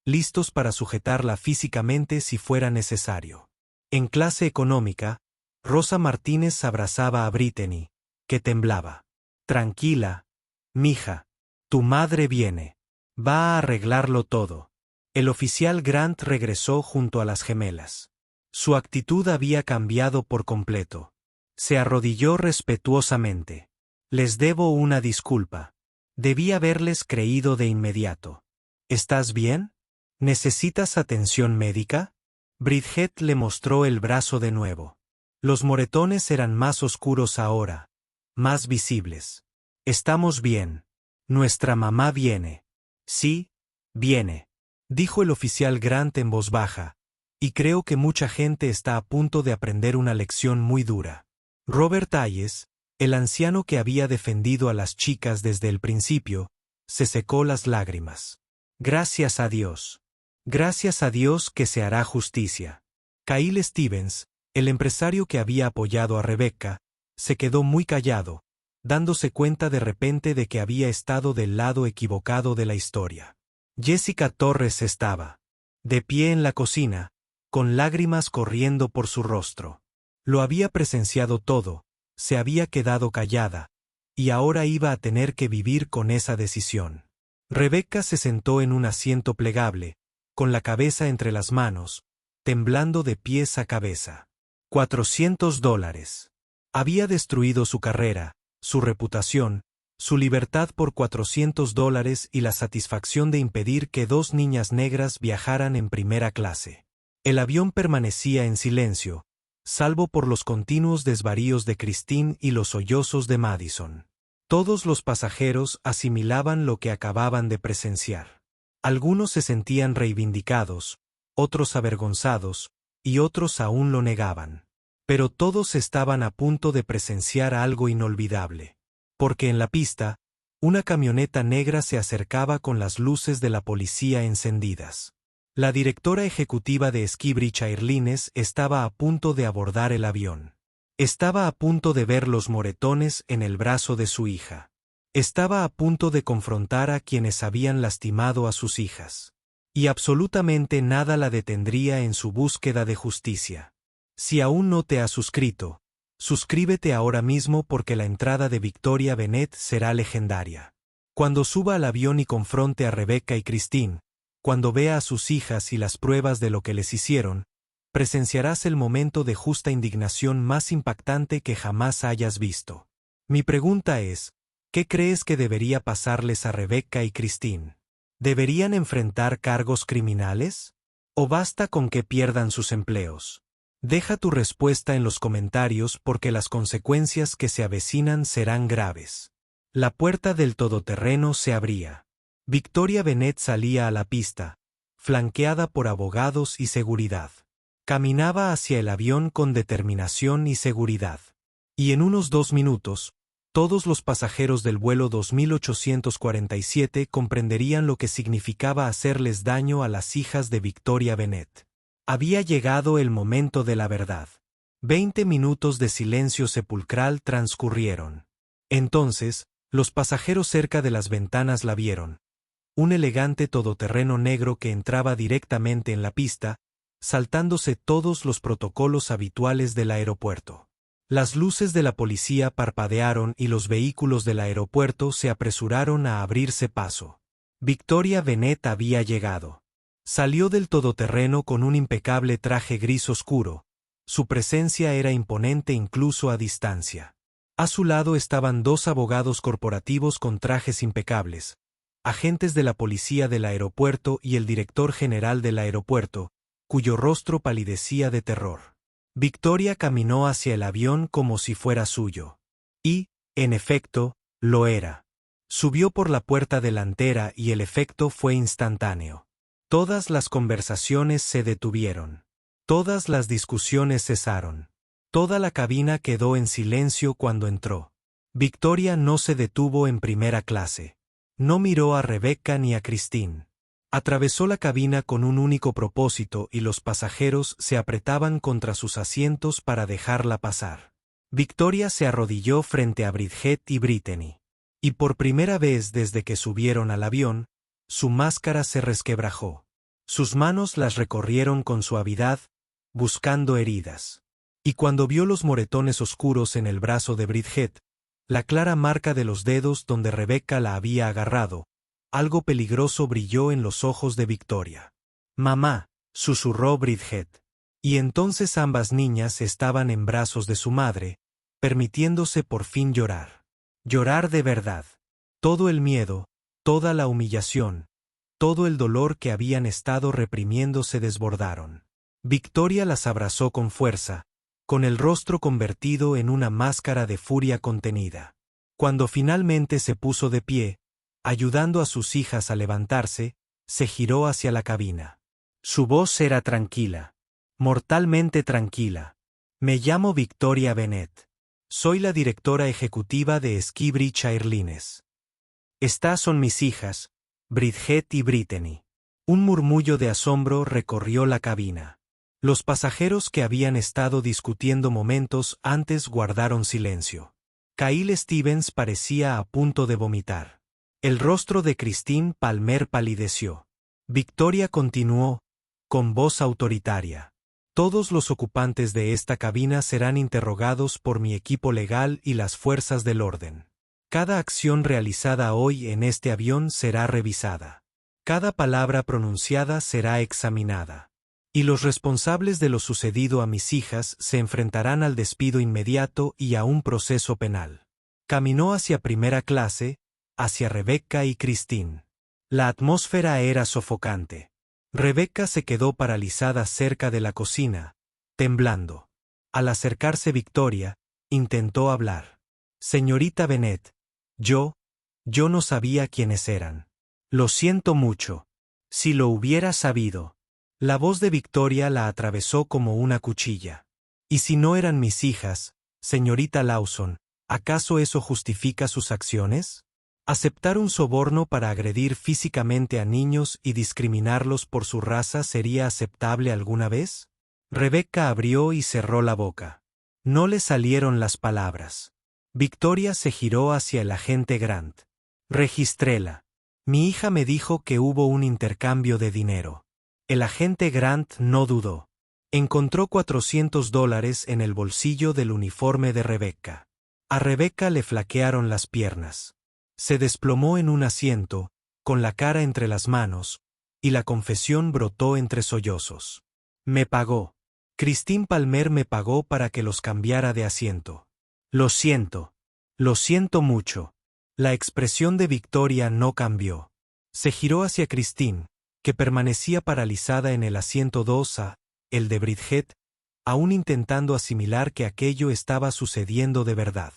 listos para sujetarla físicamente si fuera necesario. En clase económica, Rosa Martínez abrazaba a Brittany, que temblaba. Tranquila, mija. Tu madre viene. Va a arreglarlo todo. El oficial Grant regresó junto a las gemelas. Su actitud había cambiado por completo. Se arrodilló respetuosamente. Les debo una disculpa. Debí haberles creído de inmediato. ¿Estás bien? ¿Necesitas atención médica? Bridget le mostró el brazo de nuevo. Los moretones eran más oscuros ahora, más visibles. Estamos bien. Nuestra mamá viene. Sí, viene. dijo el oficial Grant en voz baja, y creo que mucha gente está a punto de aprender una lección muy dura. Robert Hayes, el anciano que había defendido a las chicas desde el principio, se secó las lágrimas. Gracias a Dios. Gracias a Dios que se hará justicia. Kyle Stevens, el empresario que había apoyado a Rebecca, se quedó muy callado, dándose cuenta de repente de que había estado del lado equivocado de la historia. Jessica Torres estaba de pie en la cocina, con lágrimas corriendo por su rostro. Lo había presenciado todo, se había quedado callada, y ahora iba a tener que vivir con esa decisión. Rebecca se sentó en un asiento plegable, con la cabeza entre las manos, temblando de pies a cabeza. $400. Había destruido su carrera, su reputación, su libertad por $400 y la satisfacción de impedir que dos niñas negras viajaran en primera clase. El avión permanecía en silencio, salvo por los continuos desvaríos de Christine y los sollozos de Madison. Todos los pasajeros asimilaban lo que acababan de presenciar. Algunos se sentían reivindicados, otros avergonzados, y otros aún lo negaban. Pero todos estaban a punto de presenciar algo inolvidable. Porque en la pista, una camioneta negra se acercaba con las luces de la policía encendidas. La directora ejecutiva de Skybridge Airlines estaba a punto de abordar el avión. Estaba a punto de ver los moretones en el brazo de su hija. Estaba a punto de confrontar a quienes habían lastimado a sus hijas. Y absolutamente nada la detendría en su búsqueda de justicia. Si aún no te has suscrito, suscríbete ahora mismo porque la entrada de Victoria Bennett será legendaria. Cuando suba al avión y confronte a Rebecca y Christine, cuando vea a sus hijas y las pruebas de lo que les hicieron, presenciarás el momento de justa indignación más impactante que jamás hayas visto. Mi pregunta es, ¿qué crees que debería pasarles a Rebecca y Christine? ¿Deberían enfrentar cargos criminales? ¿O basta con que pierdan sus empleos? Deja tu respuesta en los comentarios porque las consecuencias que se avecinan serán graves. La puerta del todoterreno se abría. Victoria Bennett salía a la pista, flanqueada por abogados y seguridad. Caminaba hacia el avión con determinación y seguridad. Y en unos 2 minutos, todos los pasajeros del vuelo 2847 comprenderían lo que significaba hacerles daño a las hijas de Victoria Bennett. Había llegado el momento de la verdad. 20 minutos de silencio sepulcral transcurrieron. Entonces, los pasajeros cerca de las ventanas la vieron. Un elegante todoterreno negro que entraba directamente en la pista, saltándose todos los protocolos habituales del aeropuerto. Las luces de la policía parpadearon y los vehículos del aeropuerto se apresuraron a abrirse paso. Victoria Bennett había llegado. Salió del todoterreno con un impecable traje gris oscuro. Su presencia era imponente incluso a distancia. A su lado estaban 2 abogados corporativos con trajes impecables, agentes de la policía del aeropuerto y el director general del aeropuerto, cuyo rostro palidecía de terror. Victoria caminó hacia el avión como si fuera suyo. Y, en efecto, lo era. Subió por la puerta delantera y el efecto fue instantáneo. Todas las conversaciones se detuvieron. Todas las discusiones cesaron. Toda la cabina quedó en silencio cuando entró. Victoria no se detuvo en primera clase. No miró a Rebecca ni a Christine. Atravesó la cabina con un único propósito y los pasajeros se apretaban contra sus asientos para dejarla pasar. Victoria se arrodilló frente a Bridget y Brittany. Y por primera vez desde que subieron al avión, su máscara se resquebrajó. Sus manos las recorrieron con suavidad, buscando heridas. Y cuando vio los moretones oscuros en el brazo de Bridget, la clara marca de los dedos donde Rebecca la había agarrado, algo peligroso brilló en los ojos de Victoria. «Mamá», susurró Bridget. Y entonces ambas niñas estaban en brazos de su madre, permitiéndose por fin llorar. Llorar de verdad. Todo el miedo, toda la humillación, todo el dolor que habían estado reprimiendo se desbordaron. Victoria las abrazó con fuerza, con el rostro convertido en una máscara de furia contenida. Cuando finalmente se puso de pie, ayudando a sus hijas a levantarse, Se giró hacia la cabina. Su voz era tranquila. Mortalmente tranquila. Me llamo Victoria Bennett. Soy la directora ejecutiva de Skybridge Airlines. Estas son mis hijas, Bridget y Brittany. Un murmullo de asombro recorrió la cabina. Los pasajeros que habían estado discutiendo momentos antes guardaron silencio. Kyle Stevens parecía a punto de vomitar. El rostro de Christine Palmer palideció. Victoria continuó, con voz autoritaria. Todos los ocupantes de esta cabina serán interrogados por mi equipo legal y las fuerzas del orden. Cada acción realizada hoy en este avión será revisada. Cada palabra pronunciada será examinada. Y los responsables de lo sucedido a mis hijas se enfrentarán al despido inmediato y a un proceso penal. Caminó hacia primera clase, hacia Rebecca y Christine. La atmósfera era sofocante. Rebecca se quedó paralizada cerca de la cocina, temblando. Al acercarse Victoria, intentó hablar. Señorita Bennett, yo no sabía quiénes eran. Lo siento mucho. Si lo hubiera sabido. La voz de Victoria la atravesó como una cuchilla. ¿Y si no eran mis hijas, señorita Lawson, acaso eso justifica sus acciones? ¿Aceptar un soborno para agredir físicamente a niños y discriminarlos por su raza sería aceptable alguna vez? Rebecca abrió y cerró la boca. No le salieron las palabras. Victoria se giró hacia el agente Grant. Registréla. Mi hija me dijo que hubo un intercambio de dinero. El agente Grant no dudó. Encontró $400 en el bolsillo del uniforme de Rebecca. A Rebecca le flaquearon las piernas. Se desplomó en un asiento, con la cara entre las manos, y la confesión brotó entre sollozos. Me pagó. Christine Palmer me pagó para que los cambiara de asiento. Lo siento. Lo siento mucho. La expresión de Victoria no cambió. Se giró hacia Christine, que permanecía paralizada en el asiento 2A, el de Bridget, aún intentando asimilar que aquello estaba sucediendo de verdad.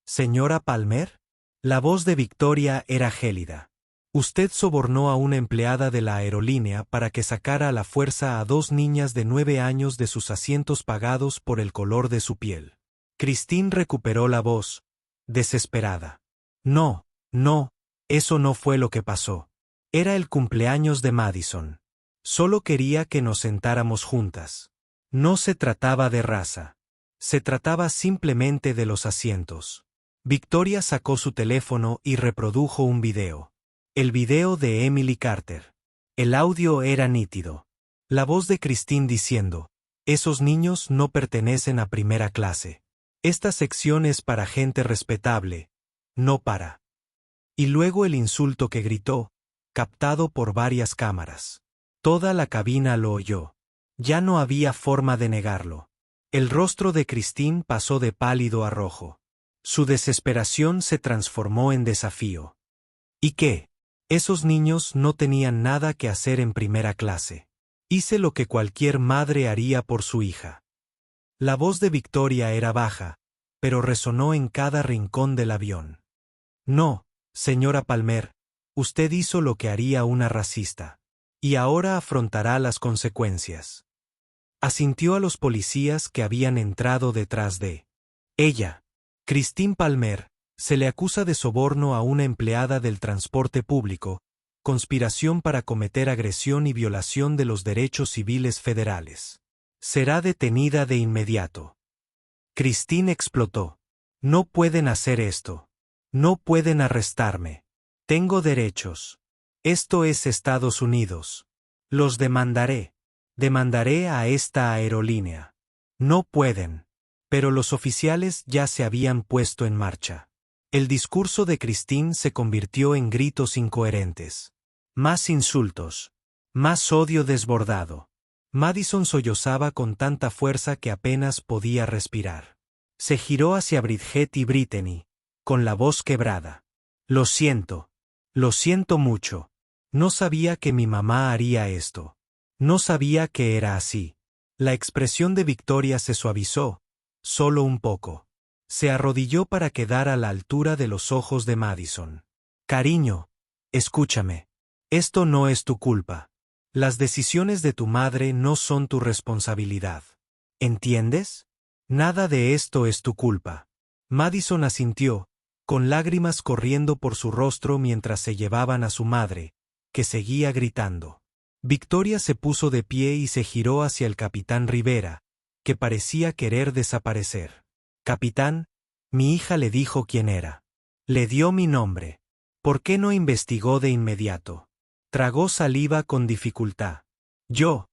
¿Señora Palmer? La voz de Victoria era gélida. Usted sobornó a una empleada de la aerolínea para que sacara a la fuerza a 2 niñas de 9 años de sus asientos pagados por el color de su piel. Christine recuperó la voz, desesperada. No, eso no fue lo que pasó. Era el cumpleaños de Madison. Solo quería que nos sentáramos juntas. No se trataba de raza. Se trataba simplemente de los asientos. Victoria sacó su teléfono y reprodujo un video. El video de Emily Carter. El audio era nítido. La voz de Christine diciendo, esos niños no pertenecen a primera clase. Esta sección es para gente respetable, no para. Y luego el insulto que gritó, captado por varias cámaras. Toda la cabina lo oyó. Ya no había forma de negarlo. El rostro de Christine pasó de pálido a rojo. Su desesperación se transformó en desafío. ¿Y qué? Esos niños no tenían nada que hacer en primera clase. Hice lo que cualquier madre haría por su hija. La voz de Victoria era baja, pero resonó en cada rincón del avión. No, señora Palmer, usted hizo lo que haría una racista. Y ahora afrontará las consecuencias. Asintió a los policías que habían entrado detrás de ella. Christine Palmer, se le acusa de soborno a una empleada del transporte público, conspiración para cometer agresión y violación de los derechos civiles federales. Será detenida de inmediato. Christine explotó. No pueden hacer esto. No pueden arrestarme. Tengo derechos. Esto es Estados Unidos. Los demandaré. Demandaré a esta aerolínea. No pueden. Pero los oficiales ya se habían puesto en marcha. El discurso de Christine se convirtió en gritos incoherentes. Más insultos. Más odio desbordado. Madison sollozaba con tanta fuerza que apenas podía respirar. Se giró hacia Bridget y Brittany, con la voz quebrada. Lo siento mucho. No sabía que mi mamá haría esto. No sabía que era así. La expresión de Victoria se suavizó, solo un poco. Se arrodilló para quedar a la altura de los ojos de Madison. Cariño, escúchame. Esto no es tu culpa. Las decisiones de tu madre no son tu responsabilidad. ¿Entiendes? Nada de esto es tu culpa. Madison asintió, con lágrimas corriendo por su rostro mientras se llevaban a su madre, que seguía gritando. Victoria se puso de pie y se giró hacia el capitán Rivera, que parecía querer desaparecer. Capitán, mi hija le dijo quién era. Le dio mi nombre. ¿Por qué no investigó de inmediato? Tragó saliva con dificultad. Yo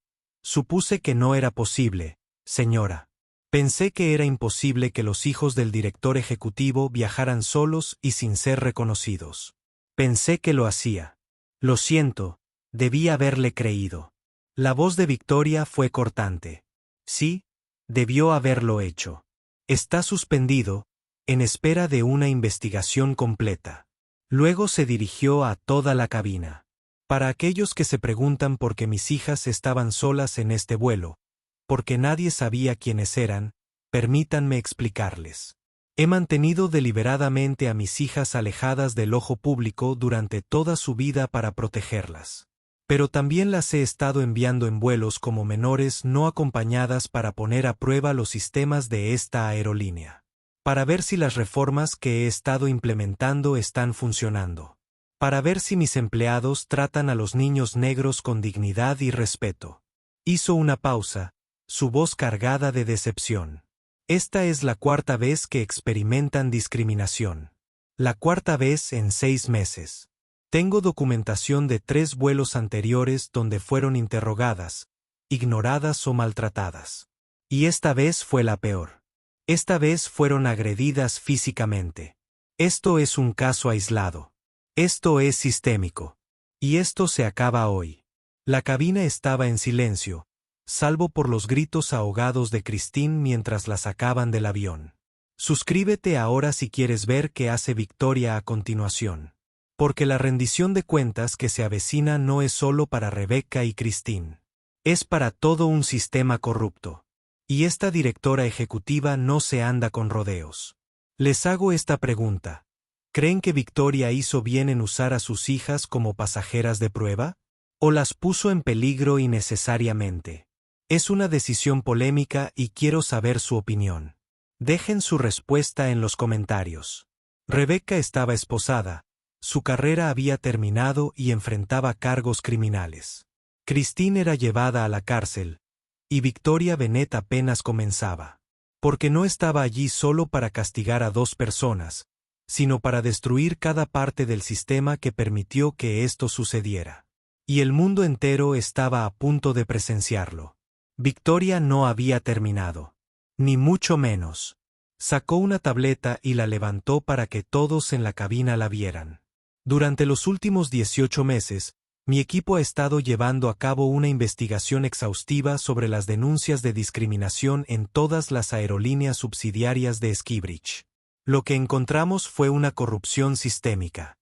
supuse que no era posible, señora. Pensé que era imposible que los hijos del director ejecutivo viajaran solos y sin ser reconocidos. Pensé que lo hacía. Lo siento, debí haberle creído. La voz de Victoria fue cortante. Sí, debió haberlo hecho. Está suspendido, en espera de una investigación completa. Luego se dirigió a toda la cabina. Para aquellos que se preguntan por qué mis hijas estaban solas en este vuelo, porque nadie sabía quiénes eran, permítanme explicarles. He mantenido deliberadamente a mis hijas alejadas del ojo público durante toda su vida para protegerlas. Pero también las he estado enviando en vuelos como menores no acompañadas para poner a prueba los sistemas de esta aerolínea. Para ver si las reformas que he estado implementando están funcionando. Para ver si mis empleados tratan a los niños negros con dignidad y respeto. Hizo una pausa, su voz cargada de decepción. Esta es la cuarta vez que experimentan discriminación. La cuarta vez en 6 meses. Tengo documentación de 3 vuelos anteriores donde fueron interrogadas, ignoradas o maltratadas. Y esta vez fue la peor. Esta vez fueron agredidas físicamente. Esto es un caso aislado. Esto es sistémico. Y esto se acaba hoy. La cabina estaba en silencio, salvo por los gritos ahogados de Christine mientras la sacaban del avión. Suscríbete ahora si quieres ver qué hace Victoria a continuación. Porque la rendición de cuentas que se avecina no es solo para Rebecca y Christine. Es para todo un sistema corrupto. Y esta directora ejecutiva no se anda con rodeos. Les hago esta pregunta. ¿Creen que Victoria hizo bien en usar a sus hijas como pasajeras de prueba? ¿O las puso en peligro innecesariamente? Es una decisión polémica y quiero saber su opinión. Dejen su respuesta en los comentarios. Rebecca estaba esposada, su carrera había terminado y enfrentaba cargos criminales. Christine era llevada a la cárcel, y Victoria Bennett apenas comenzaba. Porque no estaba allí solo para castigar a 2 personas, sino para destruir cada parte del sistema que permitió que esto sucediera. Y el mundo entero estaba a punto de presenciarlo. Victoria no había terminado. Ni mucho menos. Sacó una tableta y la levantó para que todos en la cabina la vieran. Durante los últimos 18 meses, mi equipo ha estado llevando a cabo una investigación exhaustiva sobre las denuncias de discriminación en todas las aerolíneas subsidiarias de Skybridge. Lo que encontramos fue una corrupción sistémica.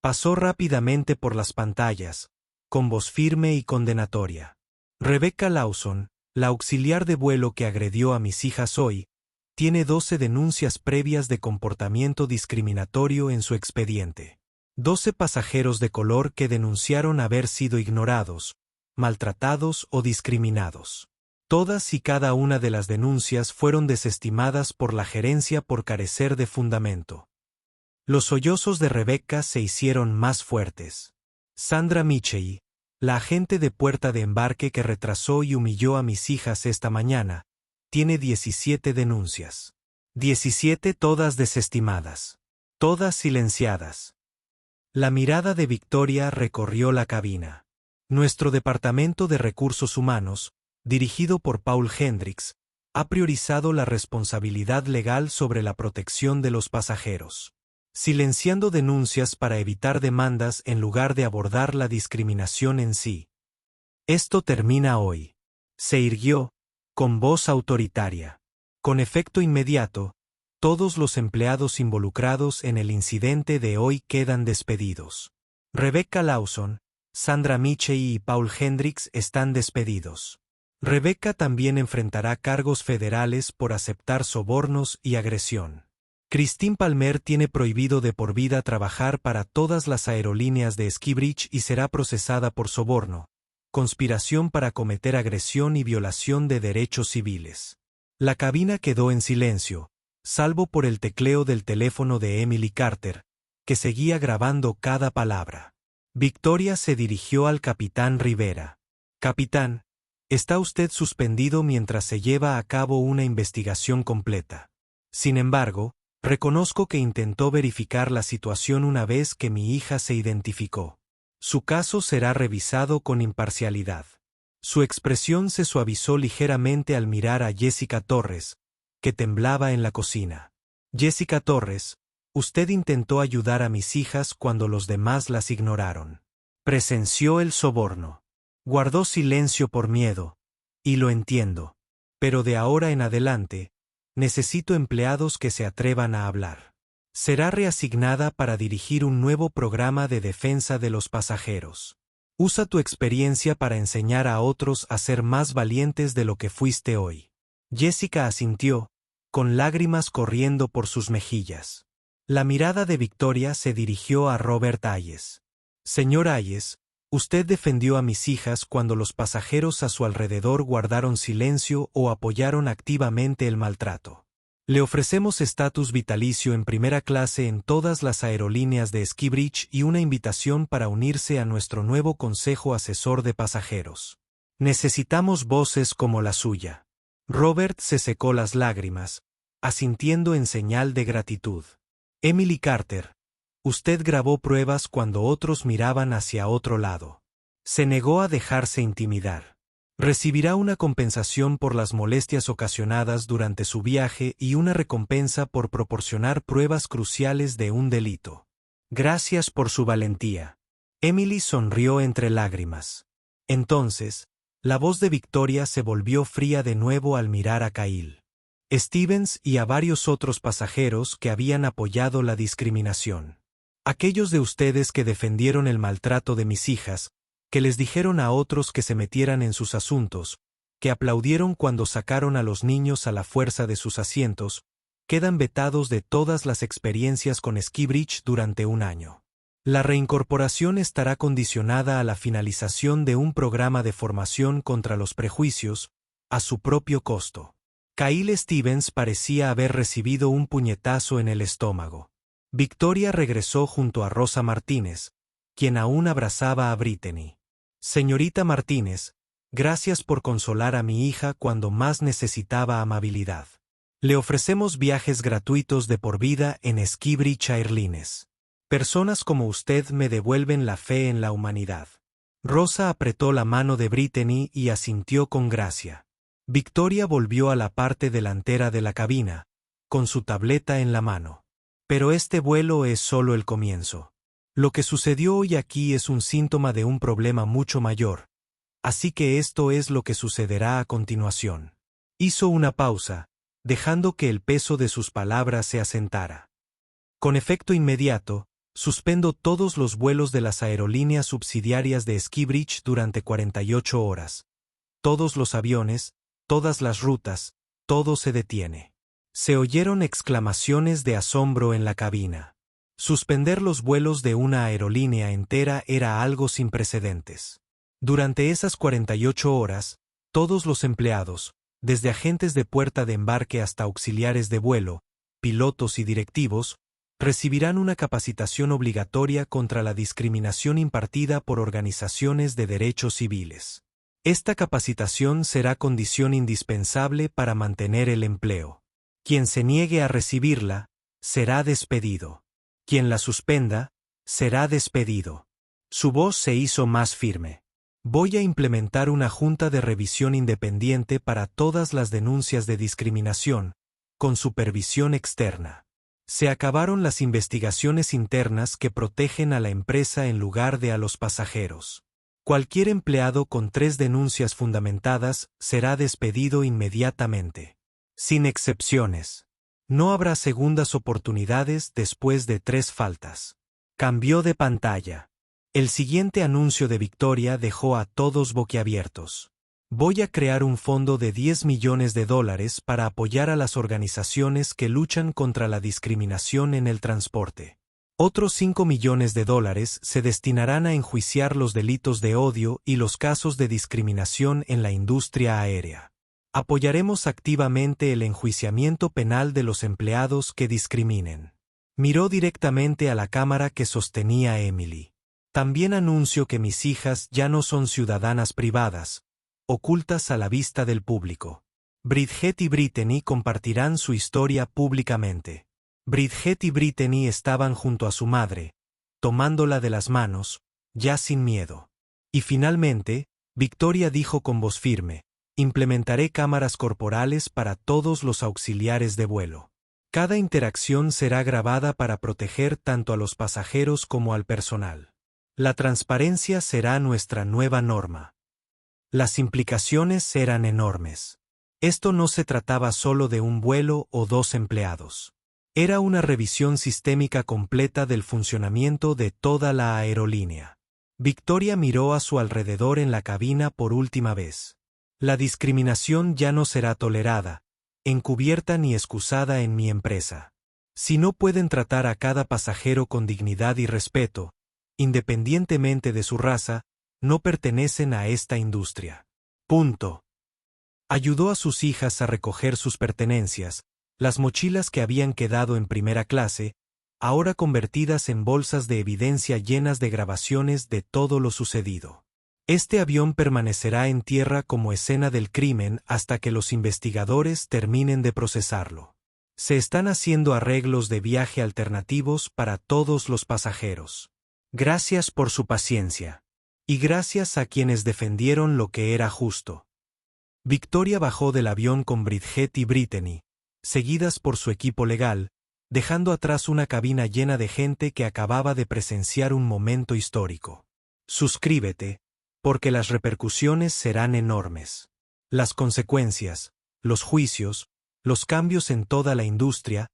Pasó rápidamente por las pantallas, con voz firme y condenatoria. Rebecca Lawson, la auxiliar de vuelo que agredió a mis hijas hoy, tiene 12 denuncias previas de comportamiento discriminatorio en su expediente. 12 pasajeros de color que denunciaron haber sido ignorados, maltratados o discriminados. Todas y cada una de las denuncias fueron desestimadas por la gerencia por carecer de fundamento. Los sollozos de Rebecca se hicieron más fuertes. Sandra Michei, la agente de puerta de embarque que retrasó y humilló a mis hijas esta mañana, tiene 17 denuncias. 17 todas desestimadas. Todas silenciadas. La mirada de Victoria recorrió la cabina. Nuestro departamento de recursos humanos, dirigido por Paul Hendricks, ha priorizado la responsabilidad legal sobre la protección de los pasajeros, silenciando denuncias para evitar demandas en lugar de abordar la discriminación en sí. Esto termina hoy. Se irguió, con voz autoritaria. Con efecto inmediato, todos los empleados involucrados en el incidente de hoy quedan despedidos. Rebecca Lawson, Sandra Michei y Paul Hendricks están despedidos. Rebecca también enfrentará cargos federales por aceptar sobornos y agresión. Christine Palmer tiene prohibido de por vida trabajar para todas las aerolíneas de Skybridge y será procesada por soborno, conspiración para cometer agresión y violación de derechos civiles. La cabina quedó en silencio, salvo por el tecleo del teléfono de Emily Carter, que seguía grabando cada palabra. Victoria se dirigió al capitán Rivera. «Capitán, está usted suspendido mientras se lleva a cabo una investigación completa. Sin embargo, reconozco que intentó verificar la situación una vez que mi hija se identificó. Su caso será revisado con imparcialidad». Su expresión se suavizó ligeramente al mirar a Jessica Torres, que temblaba en la cocina. «Jessica Torres, usted intentó ayudar a mis hijas cuando los demás las ignoraron. Presenció el soborno. Guardó silencio por miedo, y lo entiendo. Pero de ahora en adelante, necesito empleados que se atrevan a hablar. Será reasignada para dirigir un nuevo programa de defensa de los pasajeros. Usa tu experiencia para enseñar a otros a ser más valientes de lo que fuiste hoy». Jessica asintió, con lágrimas corriendo por sus mejillas. La mirada de Victoria se dirigió a Robert Hayes. «Señor Hayes, usted defendió a mis hijas cuando los pasajeros a su alrededor guardaron silencio o apoyaron activamente el maltrato. Le ofrecemos estatus vitalicio en primera clase en todas las aerolíneas de Skybridge y una invitación para unirse a nuestro nuevo Consejo Asesor de Pasajeros. Necesitamos voces como la suya». Robert se secó las lágrimas, asintiendo en señal de gratitud. «Emily Carter, usted grabó pruebas cuando otros miraban hacia otro lado. Se negó a dejarse intimidar. Recibirá una compensación por las molestias ocasionadas durante su viaje y una recompensa por proporcionar pruebas cruciales de un delito. Gracias por su valentía». Emily sonrió entre lágrimas. Entonces, la voz de Victoria se volvió fría de nuevo al mirar a Kyle Stevens y a varios otros pasajeros que habían apoyado la discriminación. «Aquellos de ustedes que defendieron el maltrato de mis hijas, que les dijeron a otros que se metieran en sus asuntos, que aplaudieron cuando sacaron a los niños a la fuerza de sus asientos, quedan vetados de todas las experiencias con Skybridge durante un año. La reincorporación estará condicionada a la finalización de un programa de formación contra los prejuicios, a su propio costo». Kyle Stevens parecía haber recibido un puñetazo en el estómago. Victoria regresó junto a Rosa Martínez, quien aún abrazaba a Brittany. «Señorita Martínez, gracias por consolar a mi hija cuando más necesitaba amabilidad. Le ofrecemos viajes gratuitos de por vida en Skybridge Airlines. Personas como usted me devuelven la fe en la humanidad». Rosa apretó la mano de Brittany y asintió con gracia. Victoria volvió a la parte delantera de la cabina, con su tableta en la mano. «Pero este vuelo es solo el comienzo. Lo que sucedió hoy aquí es un síntoma de un problema mucho mayor, así que esto es lo que sucederá a continuación». Hizo una pausa, dejando que el peso de sus palabras se asentara. «Con efecto inmediato, suspendo todos los vuelos de las aerolíneas subsidiarias de Skybridge durante 48 horas. Todos los aviones, todas las rutas, todo se detiene». Se oyeron exclamaciones de asombro en la cabina. Suspender los vuelos de una aerolínea entera era algo sin precedentes. Durante esas 48 horas, todos los empleados, desde agentes de puerta de embarque hasta auxiliares de vuelo, pilotos y directivos, recibirán una capacitación obligatoria contra la discriminación impartida por organizaciones de derechos civiles. Esta capacitación será condición indispensable para mantener el empleo. Quien se niegue a recibirla, será despedido. Quien la suspenda, será despedido. Su voz se hizo más firme. «Voy a implementar una junta de revisión independiente para todas las denuncias de discriminación, con supervisión externa. Se acabaron las investigaciones internas que protegen a la empresa en lugar de a los pasajeros. Cualquier empleado con 3 denuncias fundamentadas será despedido inmediatamente. Sin excepciones. No habrá segundas oportunidades después de 3 faltas». Cambió de pantalla. El siguiente anuncio de Victoria dejó a todos boquiabiertos. Voy a crear un fondo de $10 millones para apoyar a las organizaciones que luchan contra la discriminación en el transporte. Otros $5 millones se destinarán a enjuiciar los delitos de odio y los casos de discriminación en la industria aérea. Apoyaremos activamente el enjuiciamiento penal de los empleados que discriminen. Miró directamente a la cámara que sostenía Emily. También anuncio que mis hijas ya no son ciudadanas privadas, ocultas a la vista del público. Bridget y Brittany compartirán su historia públicamente. Bridget y Brittany estaban junto a su madre, tomándola de las manos, ya sin miedo. Y finalmente, Victoria dijo con voz firme: implementaré cámaras corporales para todos los auxiliares de vuelo. Cada interacción será grabada para proteger tanto a los pasajeros como al personal. La transparencia será nuestra nueva norma. Las implicaciones eran enormes. Esto no se trataba solo de un vuelo o 2 empleados. Era una revisión sistémica completa del funcionamiento de toda la aerolínea. Victoria miró a su alrededor en la cabina por última vez. La discriminación ya no será tolerada, encubierta ni excusada en mi empresa. Si no pueden tratar a cada pasajero con dignidad y respeto, independientemente de su raza, no pertenecen a esta industria. Punto. Ayudó a sus hijas a recoger sus pertenencias, las mochilas que habían quedado en primera clase, ahora convertidas en bolsas de evidencia llenas de grabaciones de todo lo sucedido. Este avión permanecerá en tierra como escena del crimen hasta que los investigadores terminen de procesarlo. Se están haciendo arreglos de viaje alternativos para todos los pasajeros. Gracias por su paciencia. Y gracias a quienes defendieron lo que era justo. Victoria bajó del avión con Bridget y Brittany, seguidas por su equipo legal, dejando atrás una cabina llena de gente que acababa de presenciar un momento histórico. Suscríbete, porque las repercusiones serán enormes. Las consecuencias, los juicios, los cambios en toda la industria,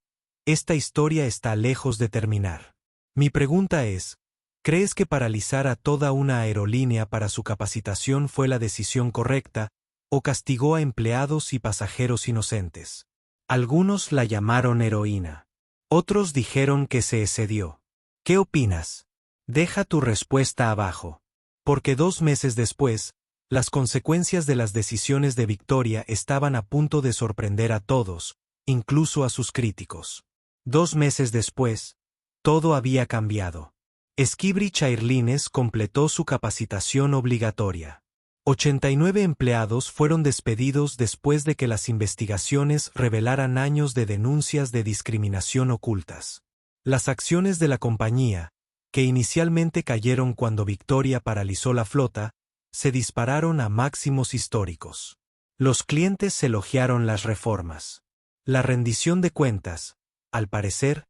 esta historia está lejos de terminar. Mi pregunta es, ¿crees que paralizar a toda una aerolínea para su capacitación fue la decisión correcta, o castigó a empleados y pasajeros inocentes? Algunos la llamaron heroína. Otros dijeron que se excedió. ¿Qué opinas? Deja tu respuesta abajo. Porque 2 meses después, las consecuencias de las decisiones de Victoria estaban a punto de sorprender a todos, incluso a sus críticos. 2 meses después, todo había cambiado. Skybridge Airlines completó su capacitación obligatoria. 89 empleados fueron despedidos después de que las investigaciones revelaran años de denuncias de discriminación ocultas. Las acciones de la compañía, que inicialmente cayeron cuando Victoria paralizó la flota, se dispararon a máximos históricos. Los clientes elogiaron las reformas. La rendición de cuentas, al parecer,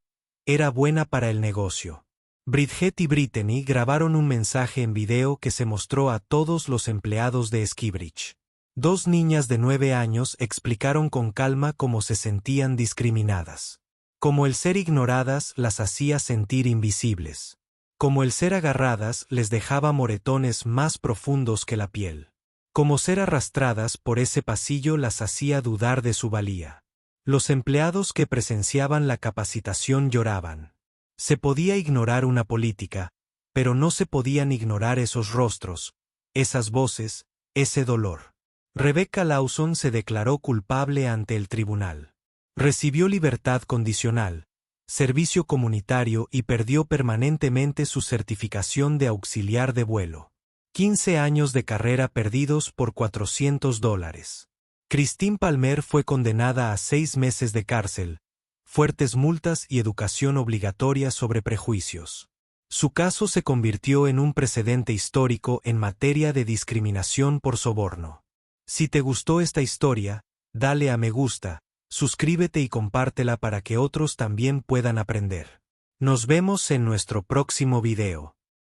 era buena para el negocio. Bridget y Brittany grabaron un mensaje en video que se mostró a todos los empleados de Skybridge. 2 niñas de 9 años explicaron con calma cómo se sentían discriminadas. Cómo el ser ignoradas las hacía sentir invisibles. Como el ser agarradas les dejaba moretones más profundos que la piel. Como ser arrastradas por ese pasillo las hacía dudar de su valía. Los empleados que presenciaban la capacitación lloraban. Se podía ignorar una política, pero no se podían ignorar esos rostros, esas voces, ese dolor. Rebecca Lawson se declaró culpable ante el tribunal. Recibió libertad condicional, servicio comunitario y perdió permanentemente su certificación de auxiliar de vuelo. 15 años de carrera perdidos por $400. Christine Palmer fue condenada a 6 meses de cárcel, fuertes multas y educación obligatoria sobre prejuicios. Su caso se convirtió en un precedente histórico en materia de discriminación por soborno. Si te gustó esta historia, dale a me gusta, suscríbete y compártela para que otros también puedan aprender. Nos vemos en nuestro próximo video.